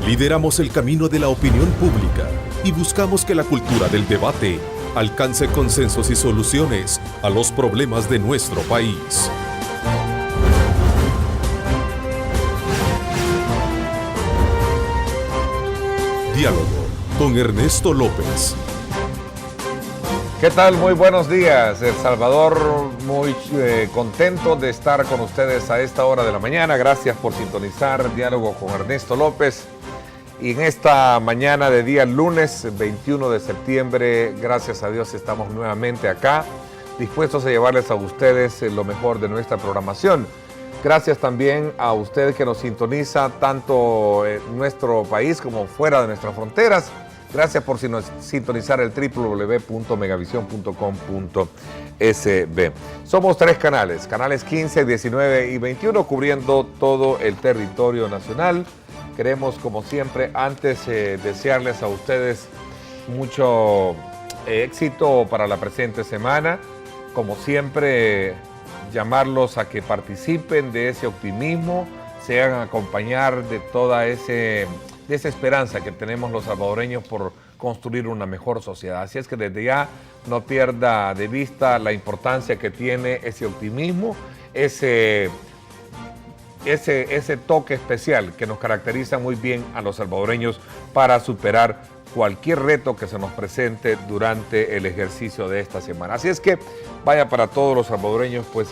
Lideramos el camino de la opinión pública y buscamos que la cultura del debate alcance consensos y soluciones a los problemas de nuestro país. Diálogo con Ernesto López. ¿Qué tal? Muy buenos días, El Salvador. Muy contento de estar con ustedes a esta hora de la mañana. Gracias por sintonizar Diálogo con Ernesto López. Y en esta mañana de día lunes 21 de septiembre, gracias a Dios estamos nuevamente acá, dispuestos a llevarles a ustedes lo mejor de nuestra programación. Gracias también a usted que nos sintoniza tanto en nuestro país como fuera de nuestras fronteras. Gracias por sintonizar el www.megavision.com.sb. Somos 3 canales, canales 15, 19 y 21, cubriendo todo el territorio nacional. Queremos, como siempre, antes desearles a ustedes mucho éxito para la presente semana. Como siempre, llamarlos a que participen de ese optimismo, se hagan acompañar de toda esa esperanza que tenemos los salvadoreños por construir una mejor sociedad. Así es que desde ya no pierda de vista la importancia que tiene ese optimismo, ese toque especial que nos caracteriza muy bien a los salvadoreños para superar cualquier reto que se nos presente durante el ejercicio de esta semana. Así es que vaya para todos los salvadoreños pues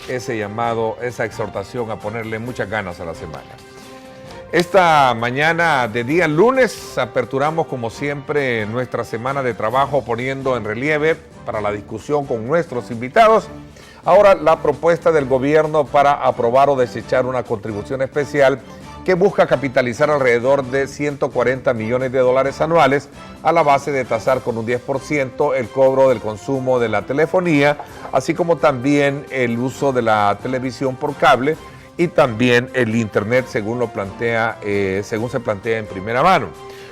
ese llamado, esa exhortación a ponerle muchas ganas a la semana. Esta mañana de día lunes aperturamos como siempre nuestra semana de trabajo poniendo en relieve para la discusión con nuestros invitados ahora la propuesta del gobierno para aprobar o desechar una contribución especial que busca capitalizar alrededor de 140 millones de dólares anuales a la base de tasar con un 10% el cobro del consumo de la telefonía, así como también el uso de la televisión por cable y también el internet según se plantea en primera mano.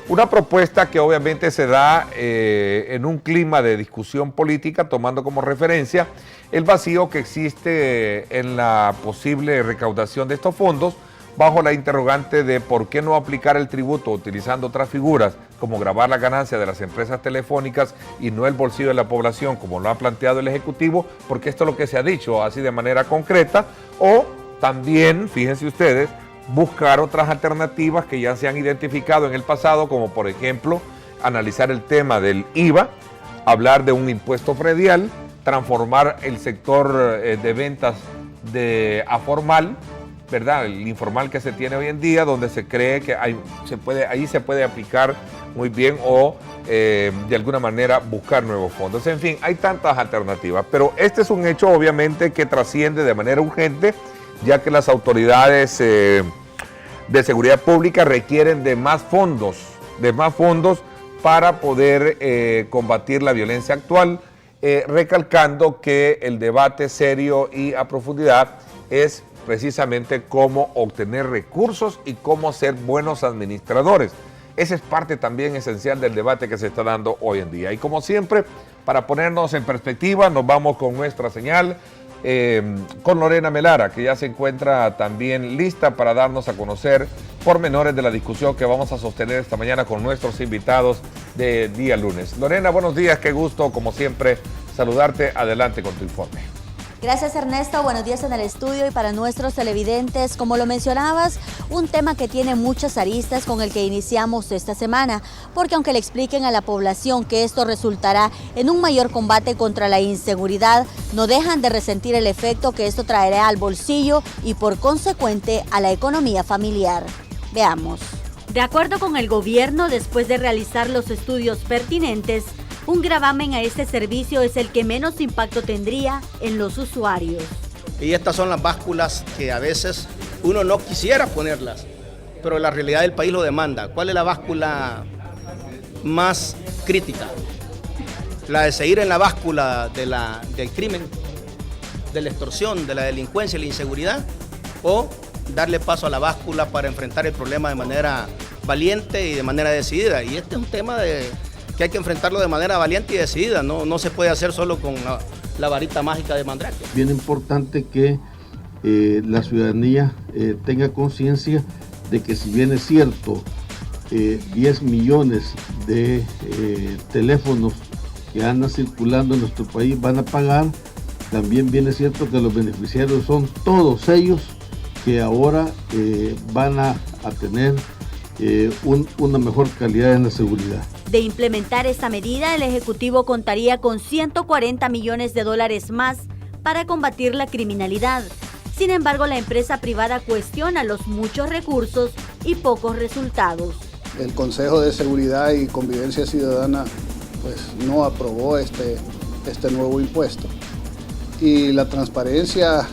Una propuesta que obviamente se da en un clima de discusión política, tomando como referencia el vacío que existe en la posible recaudación de estos fondos, bajo la interrogante de por qué no aplicar el tributo utilizando otras figuras, como gravar la ganancia de las empresas telefónicas y no el bolsillo de la población, como lo ha planteado el Ejecutivo, porque esto es lo que se ha dicho así de manera concreta, o también, fíjense ustedes, buscar otras alternativas que ya se han identificado en el pasado, como por ejemplo, analizar el tema del IVA, hablar de un impuesto predial, transformar el sector de ventas a formal, ¿verdad? El informal que se tiene hoy en día, donde se cree que ahí se puede aplicar muy bien o de alguna manera buscar nuevos fondos. En fin, hay tantas alternativas, pero este es un hecho obviamente que trasciende de manera urgente, ya que las autoridades de seguridad pública requieren de más fondos para poder combatir la violencia actual, recalcando que el debate serio y a profundidad es precisamente cómo obtener recursos y cómo ser buenos administradores. Esa es parte también esencial del debate que se está dando hoy en día. Y como siempre, para ponernos en perspectiva, nos vamos con nuestra señal, con Lorena Melara, que ya se encuentra también lista para darnos a conocer pormenores de la discusión que vamos a sostener esta mañana con nuestros invitados de día lunes. Lorena, buenos días, qué gusto, como siempre, saludarte. Adelante con tu informe. Gracias, Ernesto, buenos días en el estudio y para nuestros televidentes. Como lo mencionabas, un tema que tiene muchas aristas con el que iniciamos esta semana, porque aunque le expliquen a la población que esto resultará en un mayor combate contra la inseguridad, no dejan de resentir el efecto que esto traerá al bolsillo y por consecuente a la economía familiar. Veamos. De acuerdo con el gobierno, después de realizar los estudios pertinentes, un gravamen a este servicio es el que menos impacto tendría en los usuarios. Y estas son las básculas que a veces uno no quisiera ponerlas, pero la realidad del país lo demanda. ¿Cuál es la báscula más crítica? La de seguir en la báscula del crimen, de la extorsión, de la delincuencia y la inseguridad, o darle paso a la báscula para enfrentar el problema de manera valiente y de manera decidida. Y este es un tema que hay que enfrentarlo de manera valiente y decidida, no se puede hacer solo con la varita mágica de Mandrake. Bien importante que la ciudadanía tenga conciencia de que si bien es cierto 10 millones de teléfonos que andan circulando en nuestro país van a pagar. También bien es cierto que los beneficiarios son todos ellos que ahora van a tener una mejor calidad en la seguridad. De implementar esta medida, el Ejecutivo contaría con 140 millones de dólares más para combatir la criminalidad. Sin embargo, la empresa privada cuestiona los muchos recursos y pocos resultados. El Consejo de Seguridad y Convivencia Ciudadana pues, no aprobó este nuevo impuesto. Y la transparencia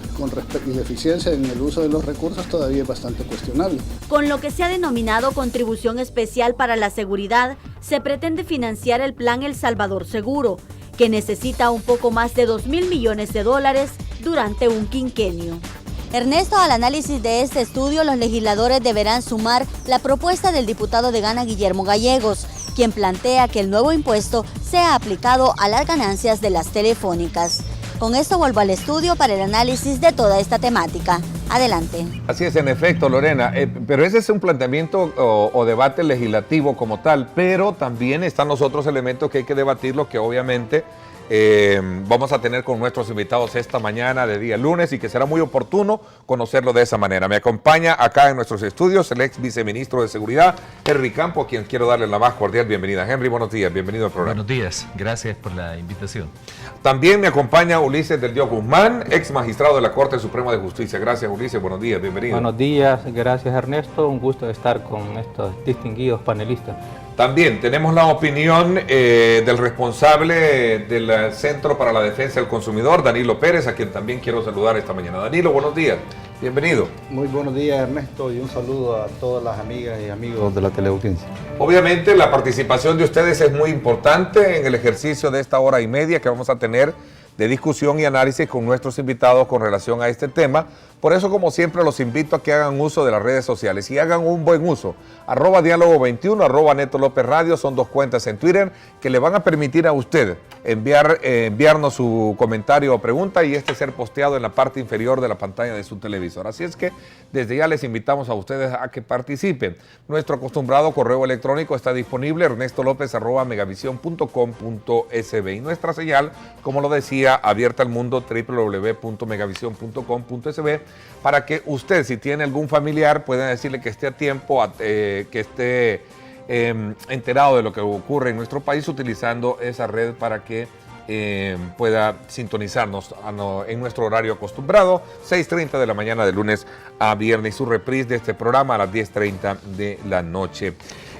y la eficiencia en el uso de los recursos todavía es bastante cuestionable. Con lo que se ha denominado Contribución Especial para la Seguridad, se pretende financiar el Plan El Salvador Seguro, que necesita un poco más de 2.000 millones de dólares durante un quinquenio. Ernesto, al análisis de este estudio, los legisladores deberán sumar la propuesta del diputado de Gana, Guillermo Gallegos, quien plantea que el nuevo impuesto sea aplicado a las ganancias de las telefónicas. Con esto vuelvo al estudio para el análisis de toda esta temática. Adelante. Así es, en efecto, Lorena, pero ese es un planteamiento o debate legislativo como tal, pero también están los otros elementos que hay que debatirlo, que obviamente vamos a tener con nuestros invitados esta mañana de día lunes y que será muy oportuno conocerlo de esa manera. Me acompaña acá en nuestros estudios el ex viceministro de Seguridad, Henry Campo, a quien quiero darle la más cordial bienvenida. Henry, buenos días, bienvenido al programa. Buenos días, gracias por la invitación. También me acompaña Ulises del Dios Guzmán, ex magistrado de la Corte Suprema de Justicia. Gracias, Ulises, buenos días, bienvenido. Buenos días, gracias Ernesto, un gusto estar con estos distinguidos panelistas. También tenemos la opinión del responsable del Centro para la Defensa del Consumidor, Danilo Pérez, a quien también quiero saludar esta mañana. Danilo, buenos días, bienvenido. Muy buenos días, Ernesto, y un saludo a todas las amigas y amigos de la teleaudiencia. Obviamente la participación de ustedes es muy importante en el ejercicio de esta hora y media que vamos a tener de discusión y análisis con nuestros invitados con relación a este tema. Por eso, como siempre, los invito a que hagan uso de las redes sociales y hagan un buen uso. @diálogo21, @Neto López Radio, son dos cuentas en Twitter que le van a permitir a usted enviarnos su comentario o pregunta y ser posteado en la parte inferior de la pantalla de su televisor. Así es que desde ya les invitamos a ustedes a que participen. Nuestro acostumbrado correo electrónico está disponible, ernestolopez@megavision.com.sb, y nuestra señal, como lo decía, abierta al mundo, www.megavision.com.sb, para que usted, si tiene algún familiar, pueda decirle que esté a tiempo, que esté enterado de lo que ocurre en nuestro país utilizando esa red para que pueda sintonizarnos en nuestro horario acostumbrado, 6:30 de la mañana de lunes a viernes, y su reprise de este programa a las 10:30 de la noche.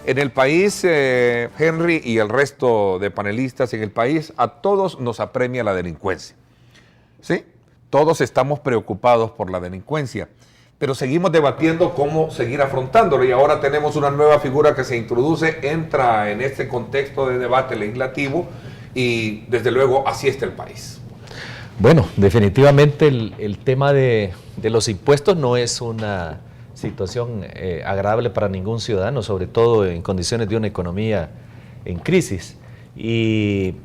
En el país, Henry y el resto de panelistas en el país, a todos nos apremia la delincuencia. ¿Sí? Todos estamos preocupados por la delincuencia, pero seguimos debatiendo cómo seguir afrontándolo, y ahora tenemos una nueva figura que se introduce, entra en este contexto de debate legislativo, y desde luego así está el país. Bueno, definitivamente el tema de los impuestos no es una situación agradable para ningún ciudadano, sobre todo en condiciones de una economía en crisis. Y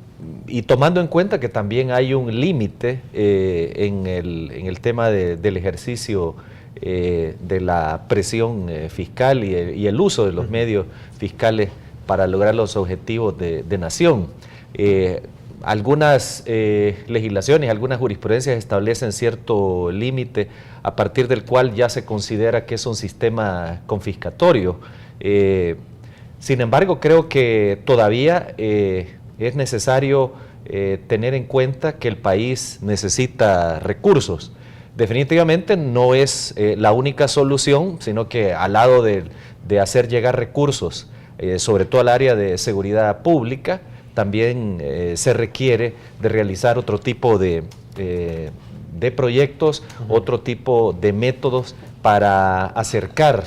tomando en cuenta que también hay un límite en el tema del ejercicio de la presión fiscal y el uso de los medios fiscales para lograr los objetivos de nación. Algunas legislaciones, algunas jurisprudencias establecen cierto límite a partir del cual ya se considera que es un sistema confiscatorio. Sin embargo, creo que todavía es necesario tener en cuenta que el país necesita recursos. Definitivamente no es la única solución, sino que al lado de hacer llegar recursos, sobre todo al área de seguridad pública, también se requiere de realizar otro tipo de proyectos, otro tipo de métodos para acercar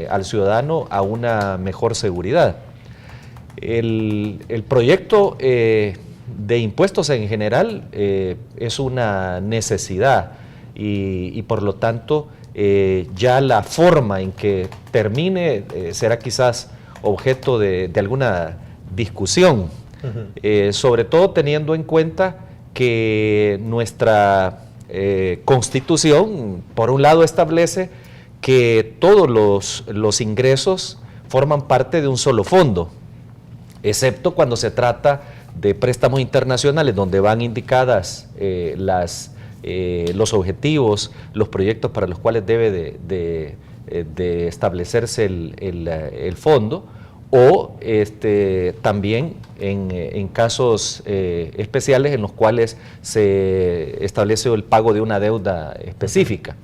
al ciudadano a una mejor seguridad. El proyecto de impuestos en general es una necesidad y por lo tanto ya la forma en que termine será quizás objeto de alguna discusión, sobre todo teniendo en cuenta que nuestra Constitución, por un lado, establece que todos los ingresos forman parte de un solo fondo, excepto cuando se trata de préstamos internacionales donde van indicadas los objetivos, los proyectos para los cuales debe de establecerse el fondo, o también en casos especiales en los cuales se establece el pago de una deuda específica.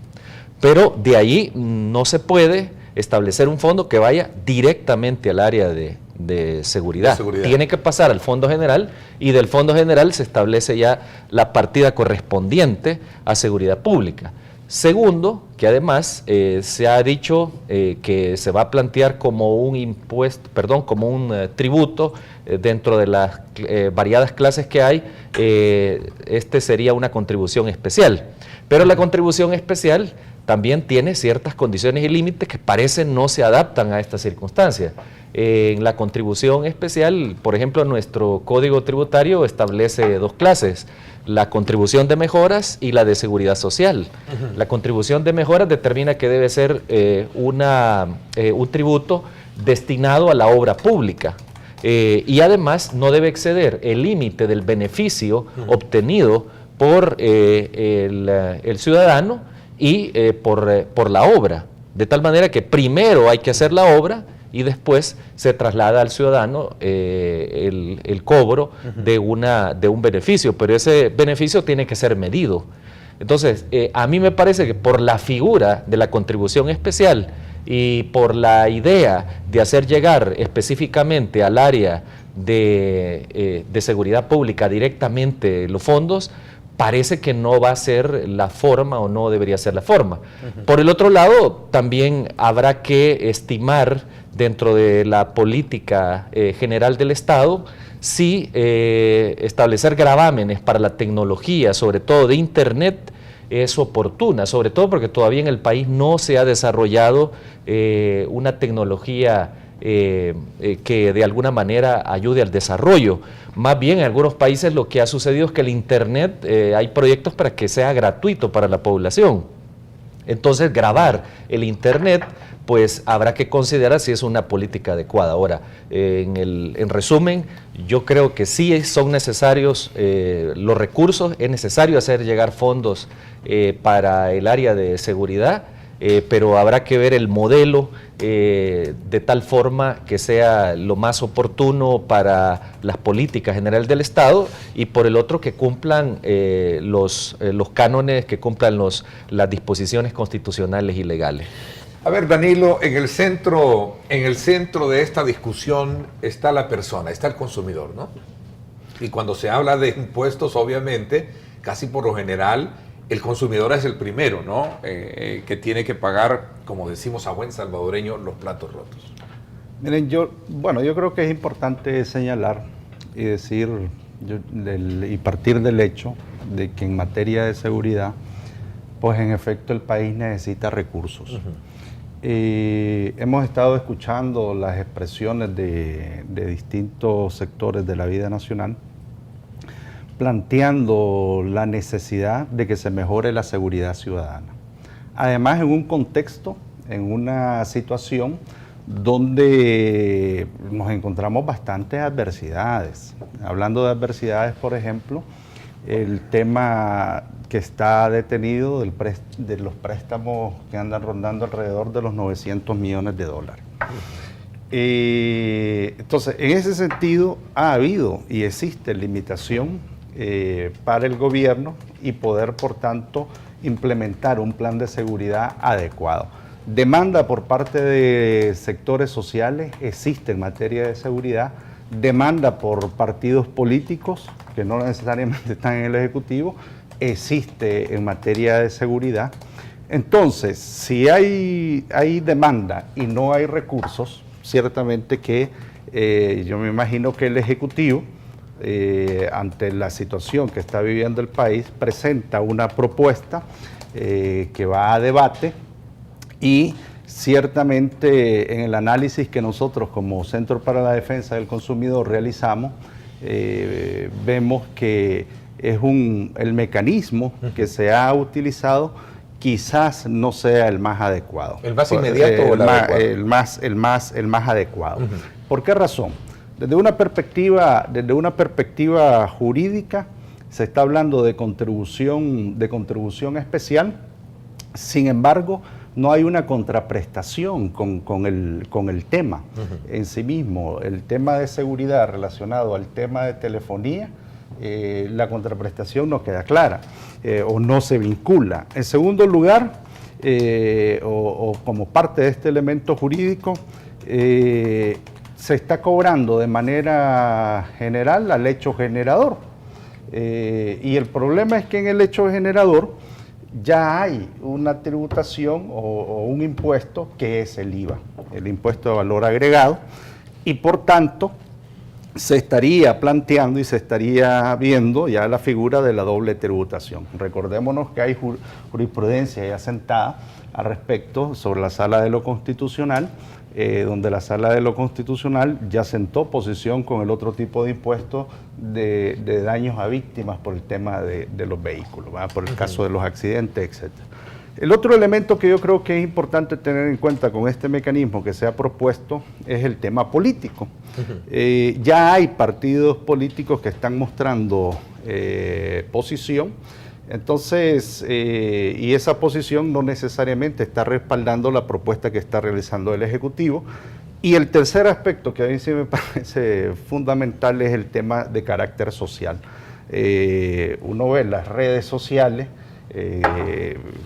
Pero de ahí no se puede establecer un fondo que vaya directamente al área de seguridad. Tiene que pasar al Fondo General, y del Fondo General se establece ya la partida correspondiente a seguridad pública. Segundo, que además se ha dicho que se va a plantear como un impuesto, como un tributo dentro de las variadas clases que hay. Sería una contribución especial, pero la contribución especial también tiene ciertas condiciones y límites que parecen no se adaptan a esta circunstancia. En la contribución especial, por ejemplo, nuestro Código Tributario establece dos clases: la contribución de mejoras y la de seguridad social. La contribución de mejoras determina que debe ser un tributo destinado a la obra pública, y además no debe exceder el límite del beneficio obtenido por el ciudadano y por la obra, de tal manera que primero hay que hacer la obra y después se traslada al ciudadano el cobro de un beneficio, pero ese beneficio tiene que ser medido. Entonces, a mí me parece que por la figura de la contribución especial y por la idea de hacer llegar específicamente al área de seguridad pública directamente los fondos, parece que no va a ser la forma, o no debería ser la forma. Por el otro lado, también habrá que estimar dentro de la política general del Estado si establecer gravámenes para la tecnología, sobre todo de Internet, es oportuna, sobre todo porque todavía en el país no se ha desarrollado una tecnología que de alguna manera ayude al desarrollo. Más bien en algunos países lo que ha sucedido es que el Internet, hay proyectos para que sea gratuito para la población. Entonces grabar el Internet, pues habrá que considerar si es una política adecuada. Ahora, en resumen, yo creo que sí son necesarios los recursos, es necesario hacer llegar fondos para el área de seguridad, pero habrá que ver el modelo de tal forma que sea lo más oportuno para las políticas generales del Estado, y por el otro que cumplan los cánones, que cumplan las disposiciones constitucionales y legales. A ver, Danilo, en el centro de esta discusión está la persona, está el consumidor, ¿no? Y cuando se habla de impuestos, obviamente, casi por lo general, el consumidor es el primero, ¿no? Que tiene que pagar, como decimos a buen salvadoreño, los platos rotos. Miren, yo creo que es importante señalar y decir y partir del hecho de que en materia de seguridad, pues en efecto el país necesita recursos. Hemos estado escuchando las expresiones de distintos sectores de la vida nacional planteando la necesidad de que se mejore la seguridad ciudadana. Además, en un contexto, en una situación donde nos encontramos bastantes adversidades. Hablando de adversidades, por ejemplo, el tema que está detenido de los préstamos que andan rondando alrededor de los 900 millones de dólares. Entonces, en ese sentido, ha habido y existe limitación para el gobierno y poder, por tanto, implementar un plan de seguridad adecuado. Demanda por parte de sectores sociales existe en materia de seguridad, demanda por partidos políticos que no necesariamente están en el Ejecutivo, existe en materia de seguridad. Entonces, si hay demanda y no hay recursos, ciertamente que yo me imagino que el Ejecutivo, ante la situación que está viviendo el país, presenta una propuesta que va a debate, y ciertamente en el análisis que nosotros como Centro para la Defensa del Consumidor realizamos, vemos que es el mecanismo que se ha utilizado quizás no sea el más adecuado. ¿El más inmediato o el adecuado? El más adecuado. ¿Por qué razón? Desde una perspectiva jurídica se está hablando de contribución especial. Sin embargo, no hay una contraprestación con el tema en sí mismo. El tema de seguridad relacionado al tema de telefonía, la contraprestación no queda clara o no se vincula. En segundo lugar, o como parte de este elemento jurídico, se está cobrando de manera general al hecho generador. Y el problema es que en el hecho generador ya hay una tributación o un impuesto que es el IVA, el impuesto de valor agregado, y por tanto se estaría planteando y se estaría viendo ya la figura de la doble tributación. Recordémonos que hay jurisprudencia ya sentada al respecto sobre la Sala de lo Constitucional, donde la Sala de lo Constitucional ya sentó posición con el otro tipo de impuestos de daños a víctimas por el tema de los vehículos, ¿verdad? Por el caso de los accidentes, etc. El otro elemento que yo creo que es importante tener en cuenta con este mecanismo que se ha propuesto es el tema político. Ya hay partidos políticos que están mostrando posición. Entonces, y esa posición no necesariamente está respaldando la propuesta que está realizando el Ejecutivo. Y el tercer aspecto que a mí sí me parece fundamental es el tema de carácter social. Uno ve las redes sociales,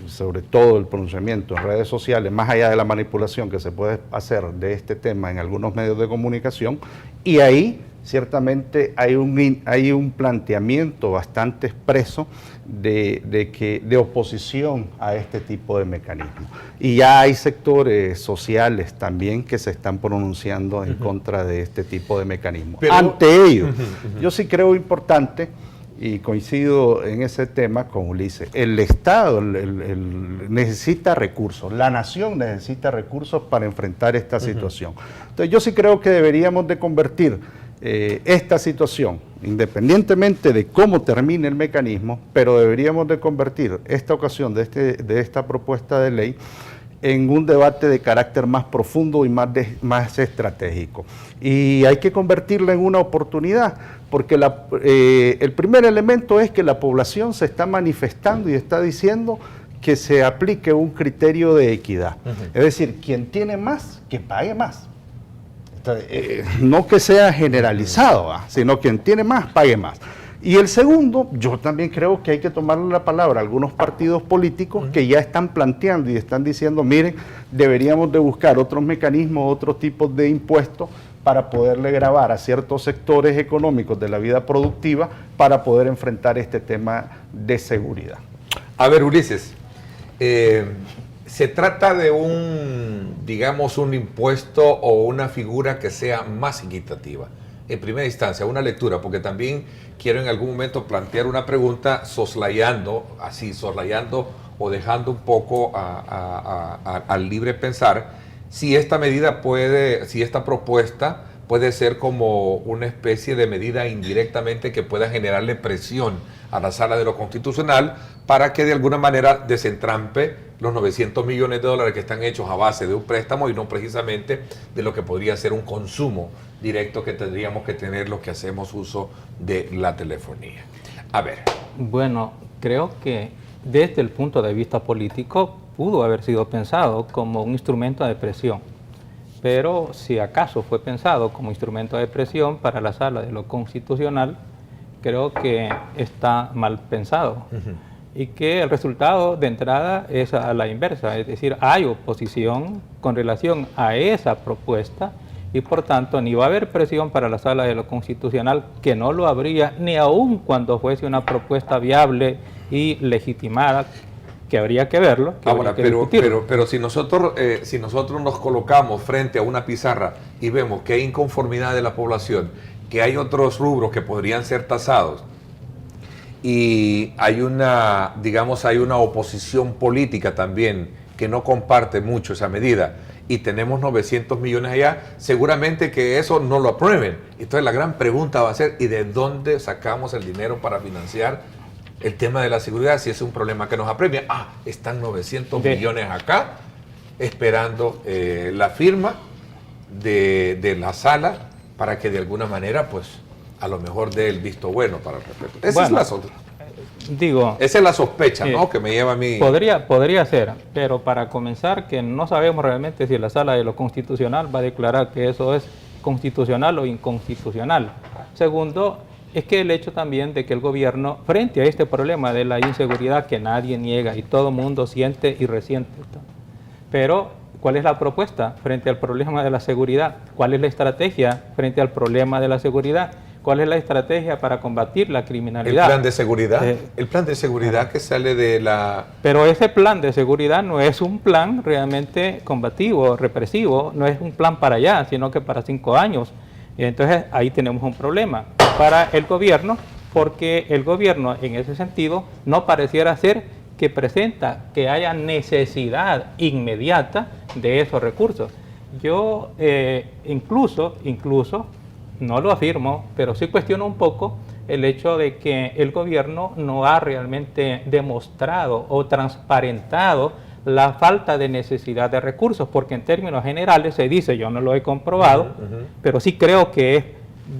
sobre todo el pronunciamiento en redes sociales, más allá de la manipulación que se puede hacer de este tema en algunos medios de comunicación, y ahí ciertamente hay un planteamiento bastante expreso de oposición a este tipo de mecanismos. Y ya hay sectores sociales también que se están pronunciando en contra de este tipo de mecanismos. Pero, ante ello, yo sí creo importante, y coincido en ese tema con Ulises, el Estado necesita recursos, la nación necesita recursos para enfrentar esta situación. Entonces yo sí creo que deberíamos de convertir esta situación, independientemente de cómo termine el mecanismo, pero deberíamos de convertir esta ocasión de esta propuesta de ley en un debate de carácter más profundo y más estratégico. Y hay que convertirla en una oportunidad, porque el primer elemento es que la población se está manifestando y está diciendo que se aplique un criterio de equidad. Es decir, quien tiene más, que pague más. No que sea generalizado, sino quien tiene más, pague más. Y el segundo, yo también creo que hay que tomarle la palabra a algunos partidos políticos que ya están planteando y están diciendo, miren, deberíamos de buscar otros mecanismos, otros tipos de impuestos para poderle gravar a ciertos sectores económicos de la vida productiva para poder enfrentar este tema de seguridad. A ver, Ulises, se trata de un impuesto o una figura que sea más equitativa. En primera instancia, una lectura, porque también quiero en algún momento plantear una pregunta soslayando o dejando un poco al libre pensar si esta propuesta puede ser como una especie de medida indirectamente que pueda generarle presión a la Sala de lo Constitucional para que de alguna manera desentrampe los 900 millones de dólares que están hechos a base de un préstamo y no precisamente de lo que podría ser un consumo directo que tendríamos que tener los que hacemos uso de la telefonía. A ver. Bueno, creo que desde el punto de vista político pudo haber sido pensado como un instrumento de presión, pero si acaso fue pensado como instrumento de presión para la Sala de lo Constitucional, creo que está mal pensado. Y que el resultado de entrada es a la inversa, es decir, hay oposición con relación a esa propuesta y por tanto ni va a haber presión para la Sala de lo Constitucional, que no lo habría ni aun cuando fuese una propuesta viable y legitimada, que habría que verlo. Ahora, pero si nosotros nos colocamos frente a una pizarra y vemos que hay inconformidad de la población, que hay otros rubros que podrían ser tasados, y hay una oposición política también que no comparte mucho esa medida, y tenemos 900 millones allá, seguramente que eso no lo aprueben. Entonces la gran pregunta va a ser, ¿y de dónde sacamos el dinero para financiar el tema de la seguridad sí es un problema que nos apremia. Están 900 millones acá esperando la firma de la sala para que de alguna manera, pues, a lo mejor dé el visto bueno para el respeto. Esa es la sospecha, ¿no? Que me lleva a mí. Podría ser, pero para comenzar, que no sabemos realmente si la Sala de lo Constitucional va a declarar que eso es constitucional o inconstitucional. Segundo, es que el hecho también de que el gobierno, frente a este problema de la inseguridad que nadie niega y todo el mundo siente y resiente, pero ¿cuál es la propuesta frente al problema de la seguridad? ¿Cuál es la estrategia frente al problema de la seguridad? ¿Cuál es la estrategia para combatir la criminalidad? El plan de seguridad, el plan de seguridad que sale de la... Pero ese plan de seguridad no es un plan realmente combativo, represivo, no es un plan para allá, sino que para 5 años. Entonces ahí tenemos un problema para el gobierno, porque el gobierno en ese sentido no pareciera ser que presenta que haya necesidad inmediata de esos recursos. Yo incluso no lo afirmo, pero sí cuestiono un poco el hecho de que el gobierno no ha realmente demostrado o transparentado la falta de necesidad de recursos, porque en términos generales se dice, yo no lo he comprobado, pero sí creo que es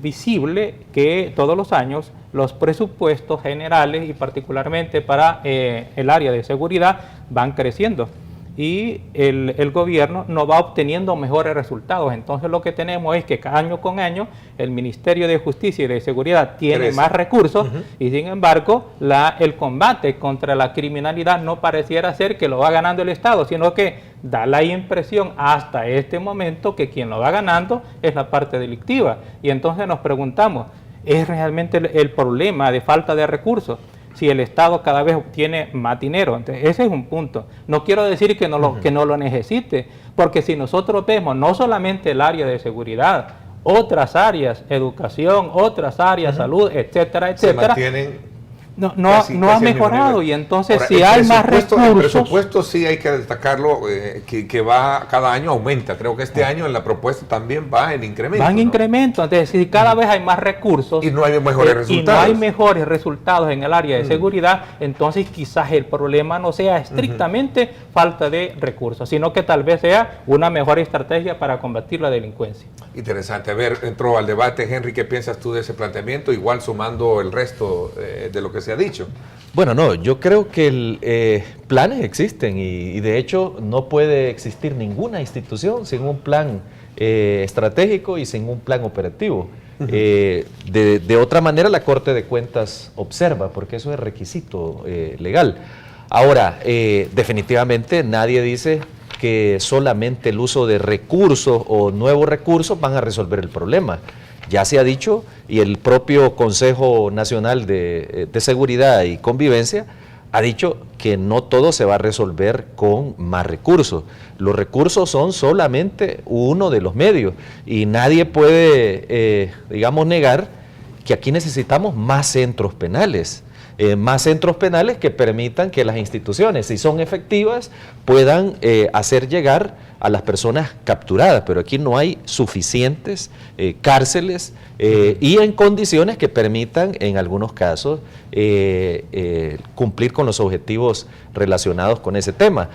visible que todos los años los presupuestos generales y particularmente para el área de seguridad van creciendo. Y el gobierno no va obteniendo mejores resultados. Entonces lo que tenemos es que año con año el Ministerio de Justicia y de Seguridad tiene más recursos y sin embargo el combate contra la criminalidad no pareciera ser que lo va ganando el Estado, sino que da la impresión hasta este momento que quien lo va ganando es la parte delictiva. Y entonces nos preguntamos, ¿es realmente el problema de falta de recursos? Si el Estado cada vez obtiene más dinero. Entonces, ese es un punto. No quiero decir que no lo necesite, porque si nosotros vemos no solamente el área de seguridad, otras áreas, educación, otras áreas, salud, etcétera, etcétera, se mantienen no ha mejorado. Y entonces ahora, si hay más recursos... El presupuesto sí hay que destacarlo, que va cada año aumenta. Creo que este año en la propuesta también va en incremento. Va en incremento. Entonces, si cada vez hay más recursos... Y no hay mejores resultados. Y no hay mejores resultados en el área de seguridad, entonces quizás el problema no sea estrictamente falta de recursos, sino que tal vez sea una mejor estrategia para combatir la delincuencia. Interesante. A ver, entró al debate, Henry, ¿qué piensas tú de ese planteamiento? Igual sumando el resto de lo que se ha dicho. Bueno, no, yo creo que planes existen y de hecho no puede existir ninguna institución sin un plan estratégico y sin un plan operativo. De otra manera la Corte de Cuentas observa, porque eso es requisito legal. Ahora, definitivamente nadie dice que solamente el uso de recursos o nuevos recursos van a resolver el problema. Ya se ha dicho, y el propio Consejo Nacional de Seguridad y Convivencia ha dicho que no todo se va a resolver con más recursos. Los recursos son solamente uno de los medios y nadie puede, digamos, negar que aquí necesitamos más centros penales. Más centros penales que permitan que las instituciones, si son efectivas, puedan hacer llegar a las personas capturadas, pero aquí no hay suficientes cárceles y en condiciones que permitan, en algunos casos, cumplir con los objetivos relacionados con ese tema.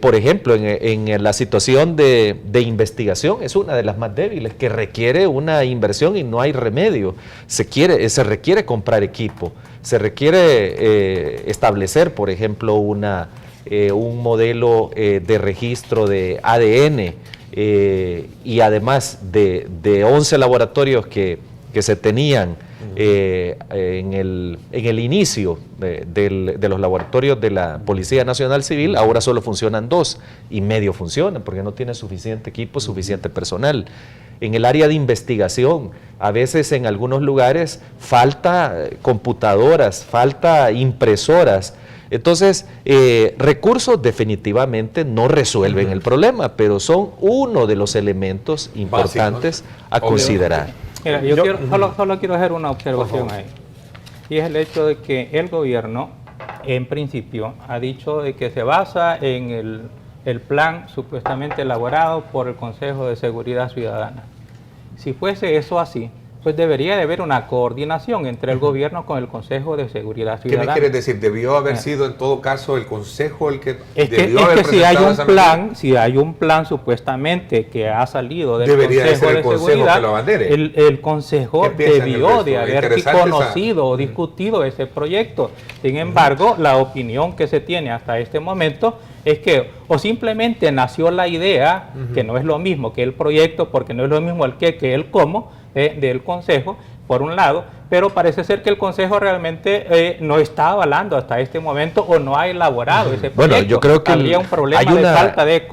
Por ejemplo, en la situación de investigación es una de las más débiles, que requiere una inversión y no hay remedio. Se requiere comprar equipo, se requiere establecer, por ejemplo, un modelo de registro de ADN y además de 11 laboratorios que se tenían en el inicio de los laboratorios de la Policía Nacional Civil, ahora solo funcionan 2 y medio funcionan porque no tienen suficiente equipo, suficiente personal. En el área de investigación, a veces en algunos lugares falta computadoras, falta impresoras. Entonces, recursos definitivamente no resuelven el problema, pero son uno de los elementos importantes a considerar. Mira, yo solo quiero hacer una observación ahí. Y es el hecho de que el gobierno, en principio, ha dicho de que se basa en el plan supuestamente elaborado por el Consejo de Seguridad Ciudadana. Si fuese eso así, pues debería de haber una coordinación entre el gobierno con el Consejo de Seguridad ¿Qué Ciudadana. me quieres decir? ¿Debió haber sido en todo caso el Consejo el que debió haber presentado si hay un plan supuestamente que ha salido del Consejo de Seguridad, el Consejo debió de haber conocido o discutido ese proyecto. Sin embargo, la opinión que se tiene hasta este momento es que o simplemente nació la idea, que no es lo mismo que el proyecto, porque no es lo mismo el qué que el cómo del Consejo, por un lado, pero parece ser que el Consejo realmente no está avalando hasta este momento o no ha elaborado ese proyecto. Bueno, yo creo que habría un problema de falta de...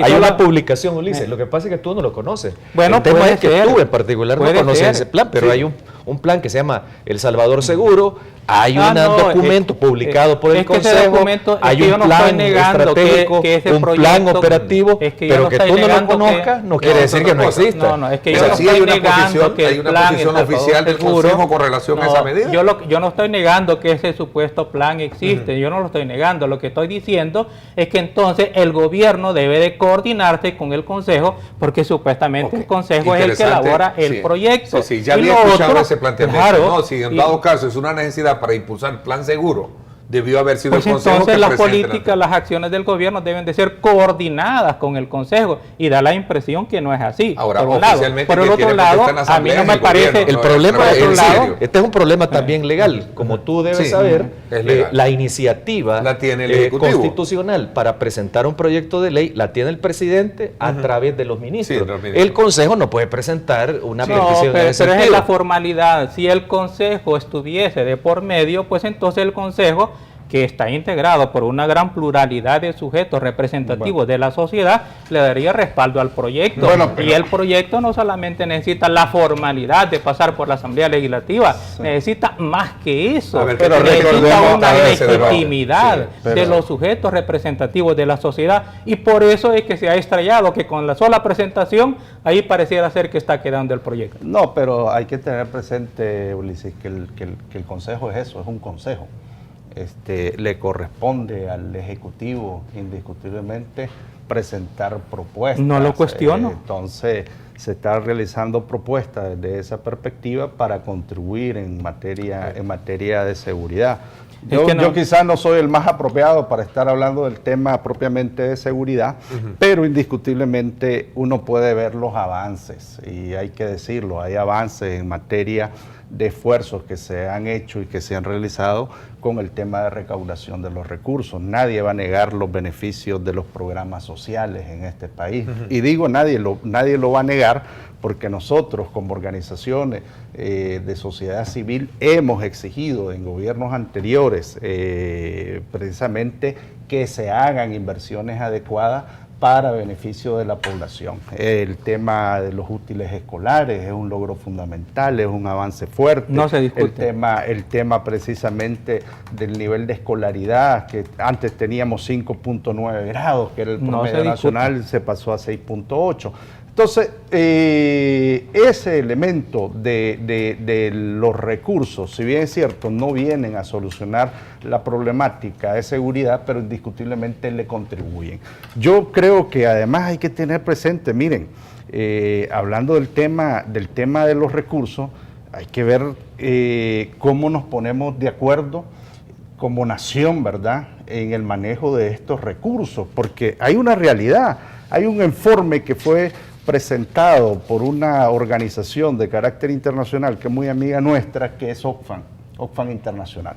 Hay una publicación, Ulises, lo que pasa es que tú no lo conoces. Bueno, el tema es que tú en particular no conoces ese plan, pero hay un plan que se llama El Salvador Seguro, hay un documento publicado por el Consejo, hay un plan estratégico, un plan operativo, pero que tú no lo conozcas no quiere decir que no exista. No, es que yo no estoy negando que el plan oficial del Consejo con relación a esa medida. Yo no estoy negando que ese supuesto plan existe, yo no lo estoy negando. Lo que estoy diciendo es que entonces el gobierno debe de coordinarse con el Consejo, porque supuestamente el Consejo es el que elabora el proyecto. Sí, ya había escuchado ese planteamiento. Claro, no, si en dado caso es una necesidad para impulsar el plan seguro, debió haber sido pues el Consejo. Entonces las políticas, las acciones del gobierno deben de ser coordinadas con el Consejo, y da la impresión que no es así. Ahora, por oficialmente por el otro lado, a mí no me parece... El problema es, este es un problema también legal. Como tú debes saber, la iniciativa la tiene el Ejecutivo constitucional para presentar un proyecto de ley la tiene el presidente a través de los ministros. El Consejo no puede presentar una petición de ese pero es la formalidad. Si el Consejo estuviese de por medio, pues entonces el Consejo, que está integrado por una gran pluralidad de sujetos representativos de la sociedad, le daría respaldo al proyecto. Y el proyecto no solamente necesita la formalidad de pasar por la Asamblea Legislativa, necesita más que eso, pero necesita una legitimidad de los sujetos representativos de la sociedad, y por eso es que se ha estrellado, que con la sola presentación ahí pareciera ser que está quedando el proyecto. No, pero hay que tener presente, Ulises, que el Consejo es eso, es un consejo. Le corresponde al Ejecutivo indiscutiblemente presentar propuestas. No lo cuestiono. Entonces se está realizando propuestas desde esa perspectiva para contribuir en materia de seguridad. Yo quizás no soy el más apropiado para estar hablando del tema propiamente de seguridad, pero indiscutiblemente uno puede ver los avances, y hay que decirlo, hay avances en materia de esfuerzos que se han hecho y que se han realizado con el tema de recaudación de los recursos. Nadie va a negar los beneficios de los programas sociales en este país. Y digo nadie lo va a negar, porque nosotros como organizaciones de sociedad civil hemos exigido en gobiernos anteriores precisamente que se hagan inversiones adecuadas para beneficio de la población. El tema de los útiles escolares es un logro fundamental, es un avance fuerte. No se discute. El tema precisamente del nivel de escolaridad, que antes teníamos 5.9 grados, que era el promedio nacional, se pasó a 6.8. Entonces, ese elemento de los recursos, si bien es cierto, no vienen a solucionar la problemática de seguridad, pero indiscutiblemente le contribuyen. Yo creo que además hay que tener presente, miren, hablando del tema de los recursos, hay que ver cómo nos ponemos de acuerdo como nación, ¿verdad?, en el manejo de estos recursos, porque hay una realidad, hay un informe que fue presentado por una organización de carácter internacional que es muy amiga nuestra, que es Oxfam Internacional.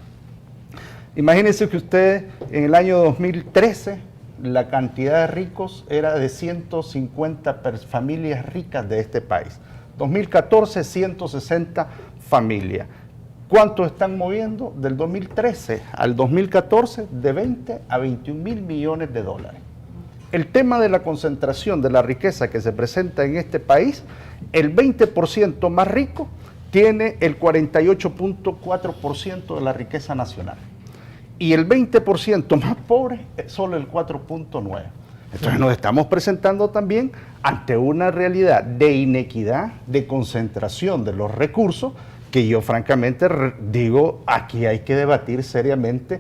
Imagínense que ustedes en el año 2013 la cantidad de ricos era de 150 familias ricas de este país. 2014, 160 familias. ¿Cuánto están moviendo? Del 2013 al 2014, de 20 a 21 mil millones de dólares. El tema de la concentración de la riqueza que se presenta en este país, el 20% más rico tiene el 48.4% de la riqueza nacional. Y el 20% más pobre, solo el 4.9%. Entonces nos estamos presentando también ante una realidad de inequidad, de concentración de los recursos, que yo francamente digo, aquí hay que debatir seriamente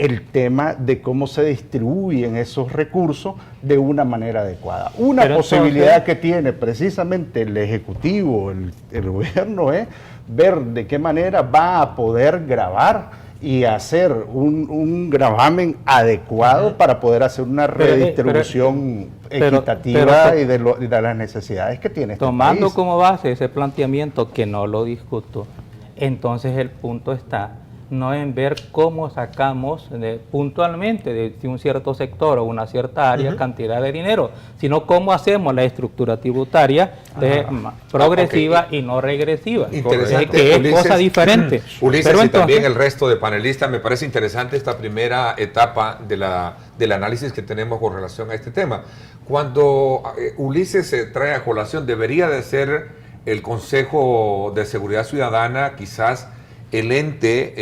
el tema de cómo se distribuyen esos recursos de una manera adecuada. Una posibilidad que tiene precisamente el Ejecutivo, el gobierno, es ver de qué manera va a poder gravar y hacer un gravamen adecuado para poder hacer una redistribución equitativa y de las necesidades que tiene este tomando país. como base ese planteamiento, que no lo discuto, entonces el punto está no en ver cómo sacamos puntualmente de un cierto sector o una cierta área cantidad de dinero, sino cómo hacemos la estructura tributaria progresiva y no regresiva. Interesante, que es Ulises, cosa diferente. Ulises, Pero y entonces, también el resto de panelistas, me parece interesante esta primera etapa del análisis que tenemos con relación a este tema. Cuando Ulises se trae a colación, debería de ser el Consejo de Seguridad Ciudadana quizás el ente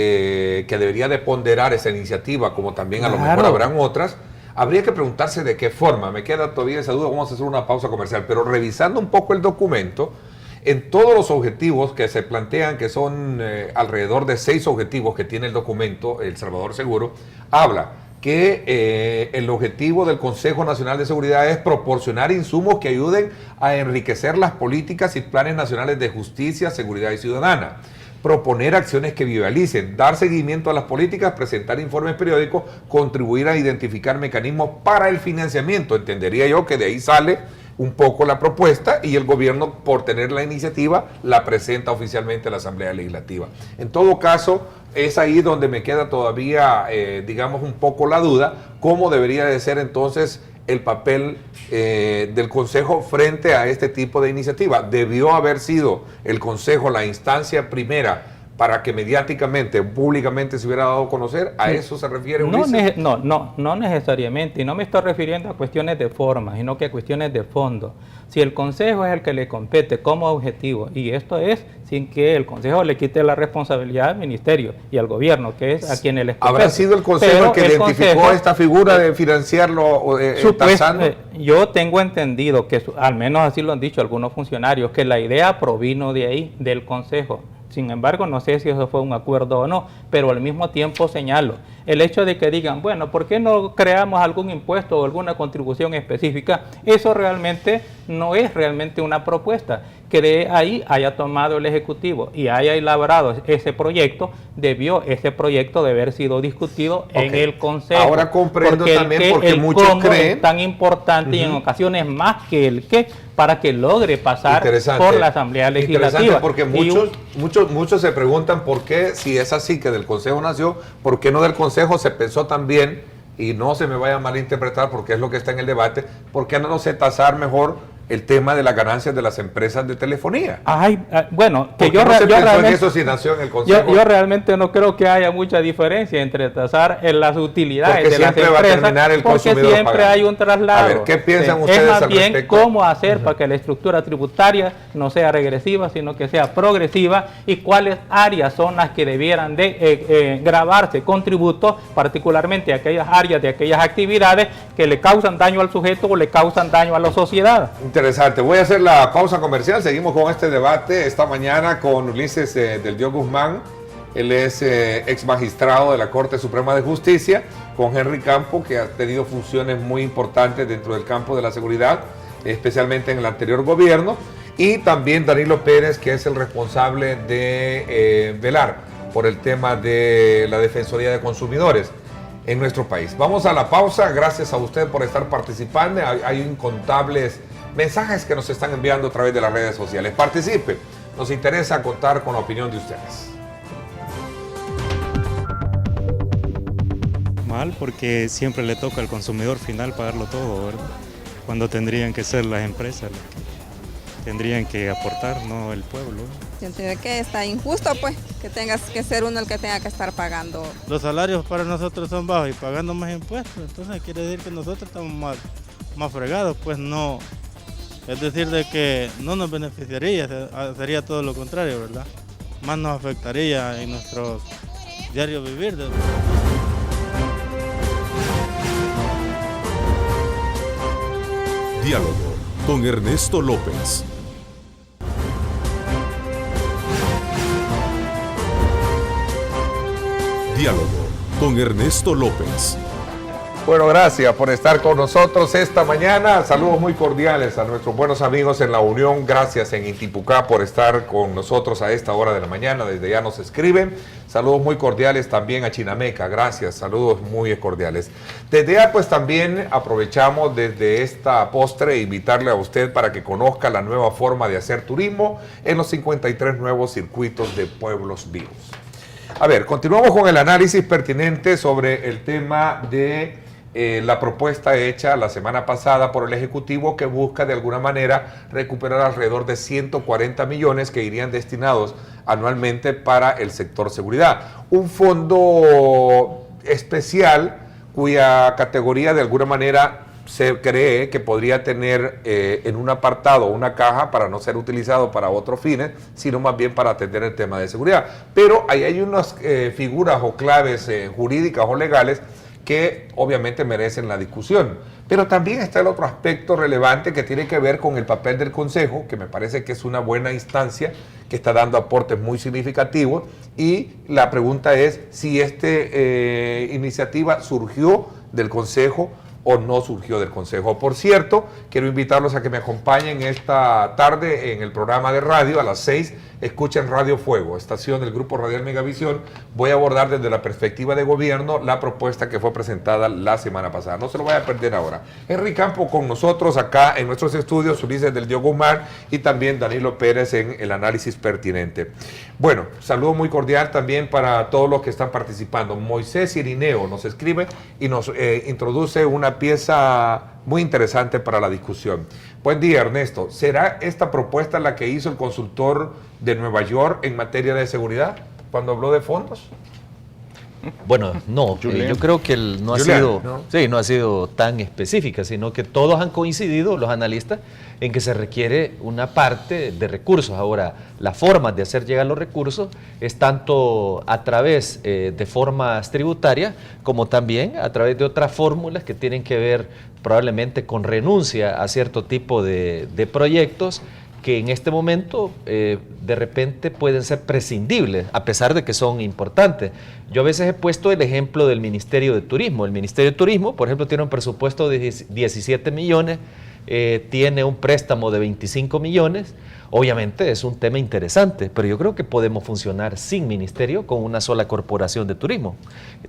que debería de ponderar esa iniciativa, como también a lo mejor habrán otras. Habría que preguntarse de qué forma. Me queda todavía esa duda, vamos a hacer una pausa comercial, pero revisando un poco el documento, en todos los objetivos que se plantean, que son alrededor de 6 objetivos que tiene el documento, El Salvador Seguro, habla que el objetivo del Consejo Nacional de Seguridad es proporcionar insumos que ayuden a enriquecer las políticas y planes nacionales de justicia, seguridad y ciudadana, proponer acciones que vivalicen, dar seguimiento a las políticas, presentar informes periódicos, contribuir a identificar mecanismos para el financiamiento. Entendería yo que de ahí sale un poco la propuesta y el gobierno, por tener la iniciativa, la presenta oficialmente a la Asamblea Legislativa. En todo caso, es ahí donde me queda todavía, digamos, un poco la duda, cómo debería de ser entonces el papel del Consejo frente a este tipo de iniciativa. Debió haber sido el Consejo la instancia primera para que mediáticamente, públicamente se hubiera dado a conocer. ¿A eso se refiere Ulises? No necesariamente, y no me estoy refiriendo a cuestiones de forma, sino que a cuestiones de fondo. Si el Consejo es el que le compete como objetivo, y esto es sin que el Consejo le quite la responsabilidad al Ministerio y al Gobierno, que es a quienes les compete. ¿Habrá sido el Consejo el que identificó esta figura de financiarlo tasando? Yo tengo entendido que, al menos así lo han dicho algunos funcionarios, que la idea provino de ahí, del Consejo. Sin embargo, no sé si eso fue un acuerdo o no, pero al mismo tiempo señalo, el hecho de que digan, bueno, ¿por qué no creamos algún impuesto o alguna contribución específica? Eso realmente no es realmente una propuesta. Que de ahí haya tomado el Ejecutivo y haya elaborado ese proyecto, debió ese proyecto de haber sido discutido en el Consejo. Ahora comprendo también porque muchos creen es tan importante y en ocasiones más que el qué, para que logre pasar por la Asamblea Legislativa. Porque muchos se preguntan por qué, si es así que del Consejo nació, por qué no del Consejo se pensó también, y no se me vaya a malinterpretar porque es lo que está en el debate, por qué no se tasar mejor el tema de las ganancias de las empresas de telefonía. Bueno, que yo realmente no creo que haya mucha diferencia entre tasar en las utilidades porque de las empresas, porque siempre hay un traslado. A ver, ¿qué piensan ustedes al respecto? Es más bien cómo hacer para que la estructura tributaria no sea regresiva, sino que sea progresiva, y cuáles áreas son las que debieran de gravarse con tributos, particularmente aquellas áreas de aquellas actividades que le causan daño al sujeto o le causan daño a la sociedad. Interesante. Voy a hacer la pausa comercial. Seguimos con este debate esta mañana con Ulises del Dios Guzmán. Él es ex magistrado de la Corte Suprema de Justicia, con Henry Campo, que ha tenido funciones muy importantes dentro del campo de la seguridad, especialmente en el anterior gobierno, y también Danilo Pérez, que es el responsable de velar por el tema de la Defensoría de Consumidores en nuestro país. Vamos a la pausa. Gracias a usted por estar participando. Hay incontables mensajes que nos están enviando a través de las redes sociales. Participe. Nos interesa contar con la opinión de ustedes. Mal, porque siempre le toca al consumidor final pagarlo todo, ¿verdad? Cuando tendrían que ser las empresas las que tendrían que aportar, no el pueblo. Siento que está injusto, pues, que tengas que ser uno el que tenga que estar pagando. Los salarios para nosotros son bajos y pagando más impuestos, entonces quiere decir que nosotros estamos más fregados, pues no. Es decir, de que no nos beneficiaría, sería todo lo contrario, ¿verdad? Más nos afectaría en nuestro diario vivir. Diálogo con Ernesto López. Diálogo con Ernesto López. Bueno, gracias por estar con nosotros esta mañana. Saludos muy cordiales a nuestros buenos amigos en La Unión. Gracias en Intipucá por estar con nosotros a esta hora de la mañana. Desde ya nos escriben. Saludos muy cordiales también a Chinameca. Gracias, saludos muy cordiales. Desde ya pues también aprovechamos desde esta postre invitarle a usted para que conozca la nueva forma de hacer turismo en los 53 nuevos circuitos de pueblos vivos. A ver, continuamos con el análisis pertinente sobre el tema de la propuesta hecha la semana pasada por el Ejecutivo, que busca de alguna manera recuperar alrededor de 140 millones que irían destinados anualmente para el sector seguridad. Un fondo especial cuya categoría de alguna manera se cree que podría tener en un apartado una caja para no ser utilizado para otros fines, sino más bien para atender el tema de seguridad. Pero ahí hay unas figuras o claves jurídicas o legales que obviamente merecen la discusión. Pero también está el otro aspecto relevante que tiene que ver con el papel del Consejo, que me parece que es una buena instancia, que está dando aportes muy significativos, y la pregunta es si esta iniciativa surgió del Consejo o no surgió del Consejo. Por cierto, quiero invitarlos a que me acompañen esta tarde en el programa de radio a las 6. Escuchen Radio Fuego, estación del Grupo Radial Megavisión. Voy a abordar desde la perspectiva de gobierno la propuesta que fue presentada la semana pasada. No se lo vaya a perder ahora. Henry Campo con nosotros acá en nuestros estudios, Ulises del Dio Guzmán y también Danilo Pérez en el análisis pertinente. Bueno, saludo muy cordial también para todos los que están participando. Moisés Irineo nos escribe y nos introduce una pieza muy interesante para la discusión. Buen día, Ernesto. ¿Será esta propuesta la que hizo el consultor de Nueva York en materia de seguridad cuando habló de fondos? Bueno, no, yo creo que no ha sido tan específica, sino que todos han coincidido, los analistas, en que se requiere una parte de recursos. Ahora, la forma de hacer llegar los recursos es tanto a través de formas tributarias como también a través de otras fórmulas que tienen que ver probablemente con renuncia a cierto tipo de proyectos que en este momento de repente pueden ser prescindibles, a pesar de que son importantes. Yo a veces he puesto el ejemplo del Ministerio de Turismo. El Ministerio de Turismo, por ejemplo, tiene un presupuesto de 17 millones, tiene un préstamo de 25 millones. Obviamente es un tema interesante, pero yo creo que podemos funcionar sin ministerio con una sola corporación de turismo.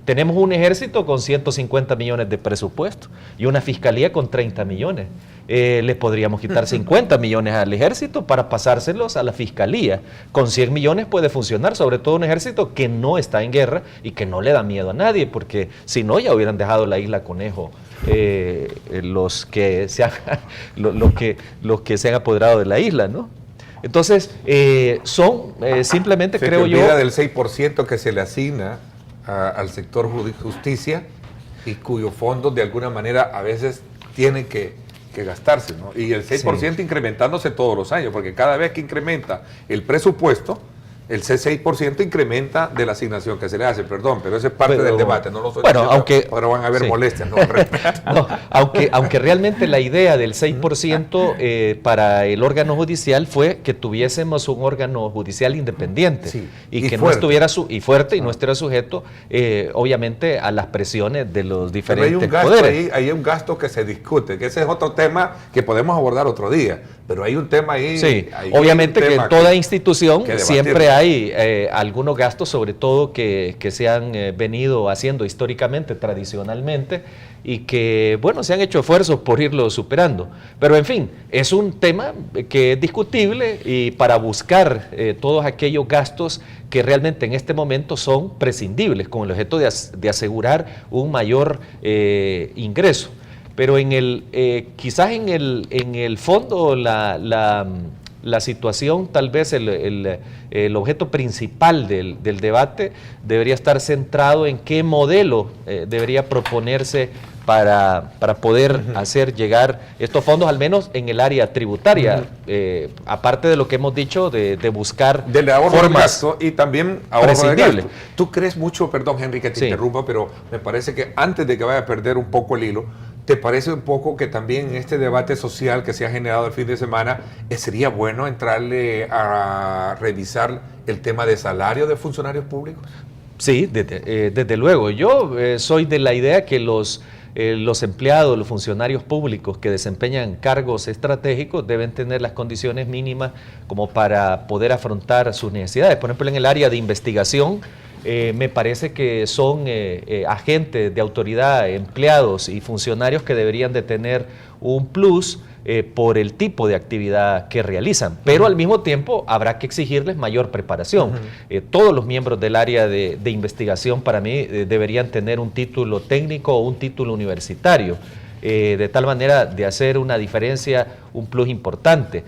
Tenemos un ejército con 150 millones de presupuesto y una fiscalía con 30 millones. Le podríamos quitar 50 millones al ejército para pasárselos a la fiscalía. Con 100 millones puede funcionar, sobre todo un ejército que no está en guerra y que no le da miedo a nadie, porque si no ya hubieran dejado la isla Conejo los que se han apoderado de la isla, ¿no? Entonces, simplemente creo yo... Se olvida del 6% que se le asigna al sector justicia y cuyos fondos de alguna manera a veces tienen que gastarse, ¿no? Y el 6% incrementándose todos los años, porque cada vez que incrementa el presupuesto, el 6% incrementa de la asignación que se le hace, perdón, pero eso es parte del debate, no lo estoy diciendo, pero van a haber molestias, no, no, aunque realmente la idea del 6% para el órgano judicial fue que tuviésemos un órgano judicial independiente y que fuerte. No estuviera fuerte y no estuviera sujeto obviamente a las presiones de los diferentes poderes. Hay un gasto que se discute, que ese es otro tema que podemos abordar otro día, pero hay un tema ahí. Sí, obviamente que en toda institución siempre hay algunos gastos, sobre todo que se han venido haciendo históricamente, tradicionalmente, y que, bueno, se han hecho esfuerzos por irlo superando. Pero, en fin, es un tema que es discutible y para buscar todos aquellos gastos que realmente en este momento son prescindibles, con el objeto de asegurar un mayor ingreso. Pero quizás en el fondo la situación, tal vez el objeto principal del debate debería estar centrado en qué modelo debería proponerse para poder hacer llegar estos fondos, al menos en el área tributaria, aparte de lo que hemos dicho de buscar del ahorro formas de gasto y también ahorro de gasto. Tú crees mucho, perdón Henry que te interrumpa, pero me parece que antes de que vaya a perder un poco el hilo, ¿te parece un poco que también en este debate social que se ha generado el fin de semana sería bueno entrarle a revisar el tema de salario de funcionarios públicos? Sí, desde luego. Yo soy de la idea que los empleados, los funcionarios públicos que desempeñan cargos estratégicos deben tener las condiciones mínimas como para poder afrontar sus necesidades. Por ejemplo, en el área de investigación, me parece que son agentes de autoridad, empleados y funcionarios que deberían de tener un plus por el tipo de actividad que realizan, pero al mismo tiempo habrá que exigirles mayor preparación. Todos los miembros del área de investigación para mí deberían tener un título técnico o un título universitario, de tal manera de hacer una diferencia, un plus importante.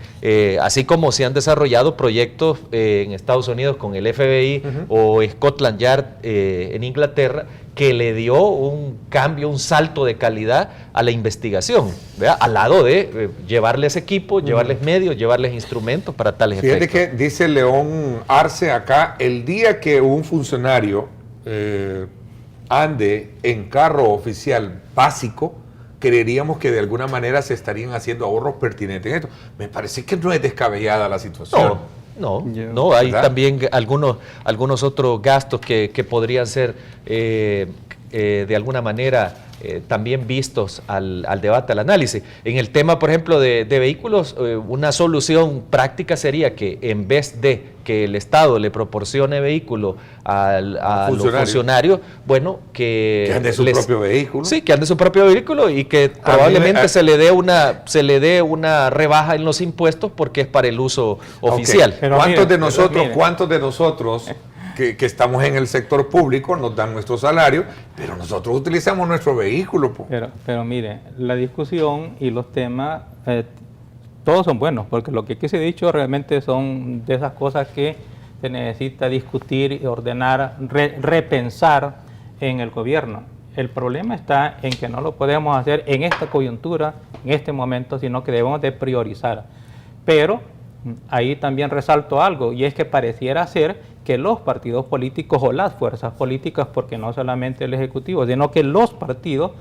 Así como se han desarrollado proyectos en Estados Unidos con el FBI o Scotland Yard en Inglaterra, que le dio un cambio, un salto de calidad a la investigación, ¿verdad? Al lado de llevarles equipo, llevarles medios, llevarles instrumentos para tales efectos. Fíjate que dice León Arce acá, el día que un funcionario ande en carro oficial básico, creeríamos que de alguna manera se estarían haciendo ahorros pertinentes en esto. Me parece que no es descabellada la situación. No, hay también algunos otros gastos que podrían ser de alguna manera también vistos al debate, al análisis. En el tema, por ejemplo, de vehículos, una solución práctica sería que en vez de que el Estado le proporcione vehículo a los funcionarios, bueno, que ande su propio vehículo. Sí, que ande su propio vehículo y que probablemente se le dé una rebaja en los impuestos porque es para el uso oficial. Pero ¿Cuántos de nosotros que estamos en el sector público nos dan nuestro salario, pero nosotros utilizamos nuestro vehículo? Pero mire, la discusión y los temas, todos son buenos, porque lo que aquí se ha dicho realmente son de esas cosas que se necesita discutir y ordenar, repensar en el gobierno. El problema está en que no lo podemos hacer en esta coyuntura, en este momento, sino que debemos de priorizar. Pero ahí también resalto algo, y es que pareciera ser que los partidos políticos o las fuerzas políticas, porque no solamente el Ejecutivo, sino que los partidos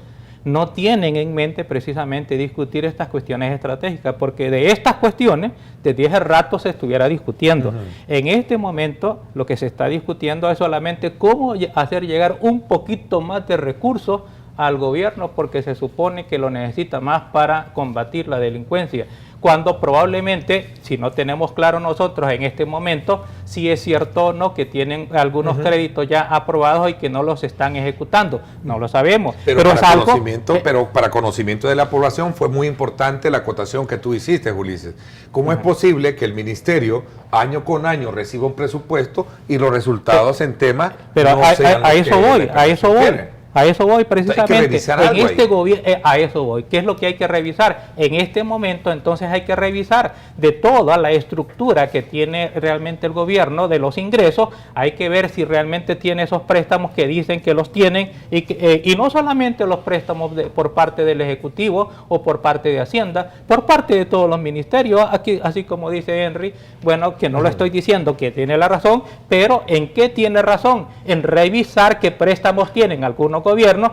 no tienen en mente precisamente discutir estas cuestiones estratégicas, porque de estas cuestiones desde hace rato se estuviera discutiendo. En este momento lo que se está discutiendo es solamente cómo hacer llegar un poquito más de recursos al gobierno, porque se supone que lo necesita más para combatir la delincuencia, cuando probablemente, si no tenemos claro nosotros en este momento, si es cierto o no que tienen algunos créditos ya aprobados y que no los están ejecutando, no lo sabemos. Pero para conocimiento de la población fue muy importante la acotación que tú hiciste, Ulises. ¿Cómo es posible que el ministerio año con año reciba un presupuesto y los resultados en temas A eso voy precisamente. En este gobierno, a eso voy. ¿Qué es lo que hay que revisar? En este momento, entonces, hay que revisar de toda la estructura que tiene realmente el gobierno de los ingresos. Hay que ver si realmente tiene esos préstamos que dicen que los tienen y no solamente los préstamos por parte del Ejecutivo o por parte de Hacienda, por parte de todos los ministerios. Aquí, así como dice Henry, bueno, que no lo estoy diciendo que tiene la razón, pero ¿en qué tiene razón? En revisar qué préstamos tienen algunos gobiernos,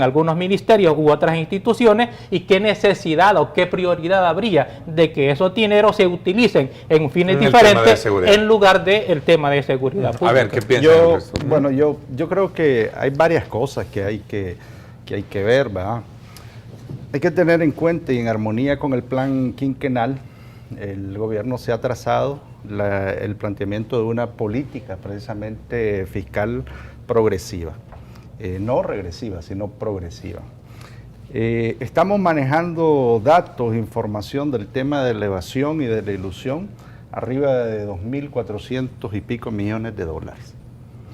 algunos ministerios u otras instituciones y qué necesidad o qué prioridad habría de que esos dineros se utilicen en fines diferentes en lugar del tema de seguridad pública. A ver, ¿qué piensas? Yo creo que hay varias cosas que hay que ver, ¿verdad? Hay que tener en cuenta y en armonía con el plan quinquenal, el gobierno se ha trazado el planteamiento de una política precisamente fiscal progresiva. No regresiva, sino progresiva. Estamos manejando datos, información del tema de la evasión y de la ilusión arriba de 2.400 y pico millones de dólares.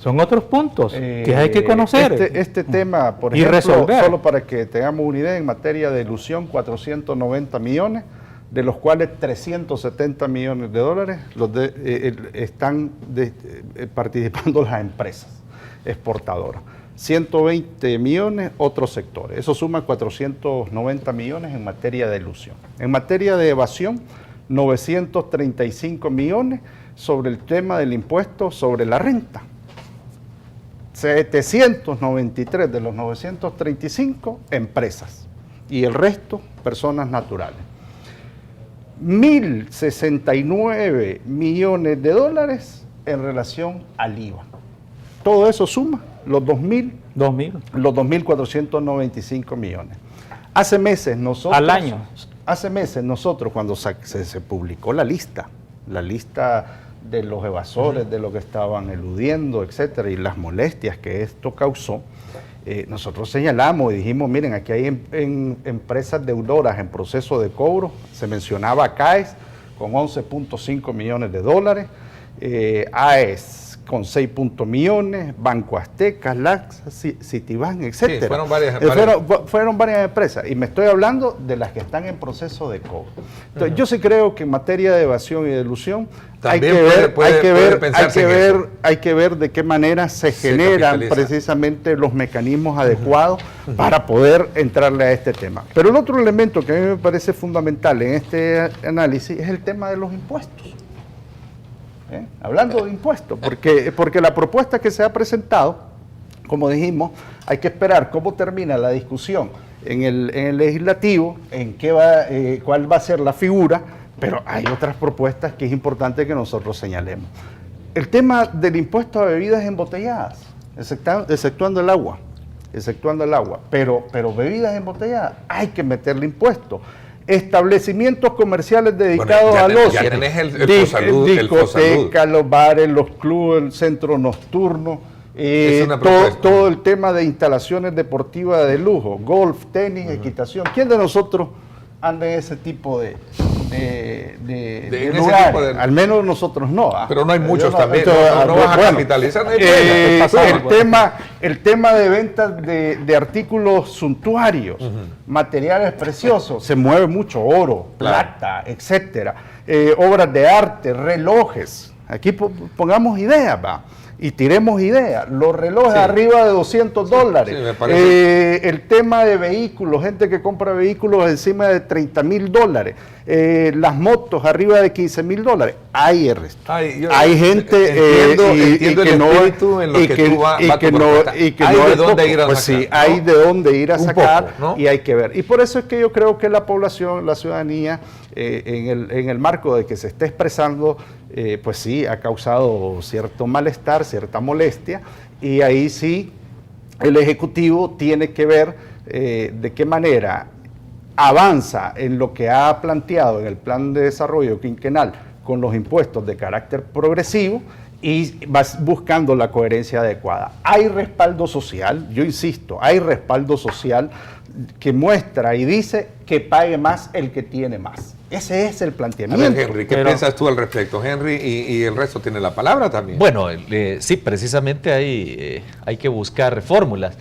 Son otros puntos que hay que conocer. Este tema, por ejemplo, resolver. Solo para que tengamos una idea, en materia de ilusión, 490 millones, de los cuales 370 millones de dólares están participando las empresas exportadoras. 120 millones otros sectores. Eso suma 490 millones en materia de ilusión. En materia de evasión, 935 millones sobre el tema del impuesto sobre la renta. 793 de los 935 empresas y el resto personas naturales. 1.069 millones de dólares en relación al IVA. Todo eso suma los 2.495 millones. Hace meses nosotros... Al año. Hace meses nosotros, cuando se publicó la lista de los evasores, de lo que estaban eludiendo, etcétera, y las molestias que esto causó, nosotros señalamos y dijimos, miren, aquí hay empresas deudoras en proceso de cobro. Se mencionaba CAES con 11.5 millones de dólares, AES con 6 millones, Banco Azteca, Laxa, Citibank, etcétera. Sí, fueron varias empresas, y me estoy hablando de las que están en proceso de cobro. Entonces, yo sí creo que en materia de evasión y de elusión hay que ver de qué manera se generan precisamente los mecanismos adecuados para poder entrarle a este tema. Pero el otro elemento que a mí me parece fundamental en este análisis es el tema de los impuestos. Hablando de impuestos, porque la propuesta que se ha presentado, como dijimos, hay que esperar cómo termina la discusión en el legislativo, cuál va a ser la figura, pero hay otras propuestas que es importante que nosotros señalemos. El tema del impuesto a bebidas embotelladas, exceptuando el agua, pero bebidas embotelladas, hay que meterle impuesto. Establecimientos comerciales dedicados a los discotecas, los bares, los clubes, el centro nocturno, todo el tema de instalaciones deportivas de lujo, golf, tenis, equitación. ¿Quién de nosotros anda en ese tipo de lugares? Al menos nosotros no. Pero no hay muchos también. No vas a capitalizar. El tema de ventas de artículos suntuarios, materiales preciosos, se mueve mucho oro, plata, etcétera. Obras de arte, relojes. Aquí pongamos ideas, y tiremos ideas. Los relojes arriba de $200. Sí, me parece. El tema de vehículos, gente que compra vehículos encima de $30,000. Las motos arriba de $15,000. Hay gente hay de dónde ir a sacar, ¿no? Y hay que ver. Y por eso es que yo creo que la población, la ciudadanía, en el marco de que se está expresando, pues sí, ha causado cierto malestar, cierta molestia, y ahí sí el Ejecutivo tiene que ver de qué manera avanza en lo que ha planteado en el plan de desarrollo quinquenal con los impuestos de carácter progresivo, y vas buscando la coherencia adecuada. Hay respaldo social, yo insisto, hay respaldo social que muestra y dice que pague más el que tiene más. Ese es el planteamiento. A ver, Henry, ¿qué piensas tú al respecto? Henry y el resto tiene la palabra también. Bueno, sí, precisamente hay que buscar fórmulas.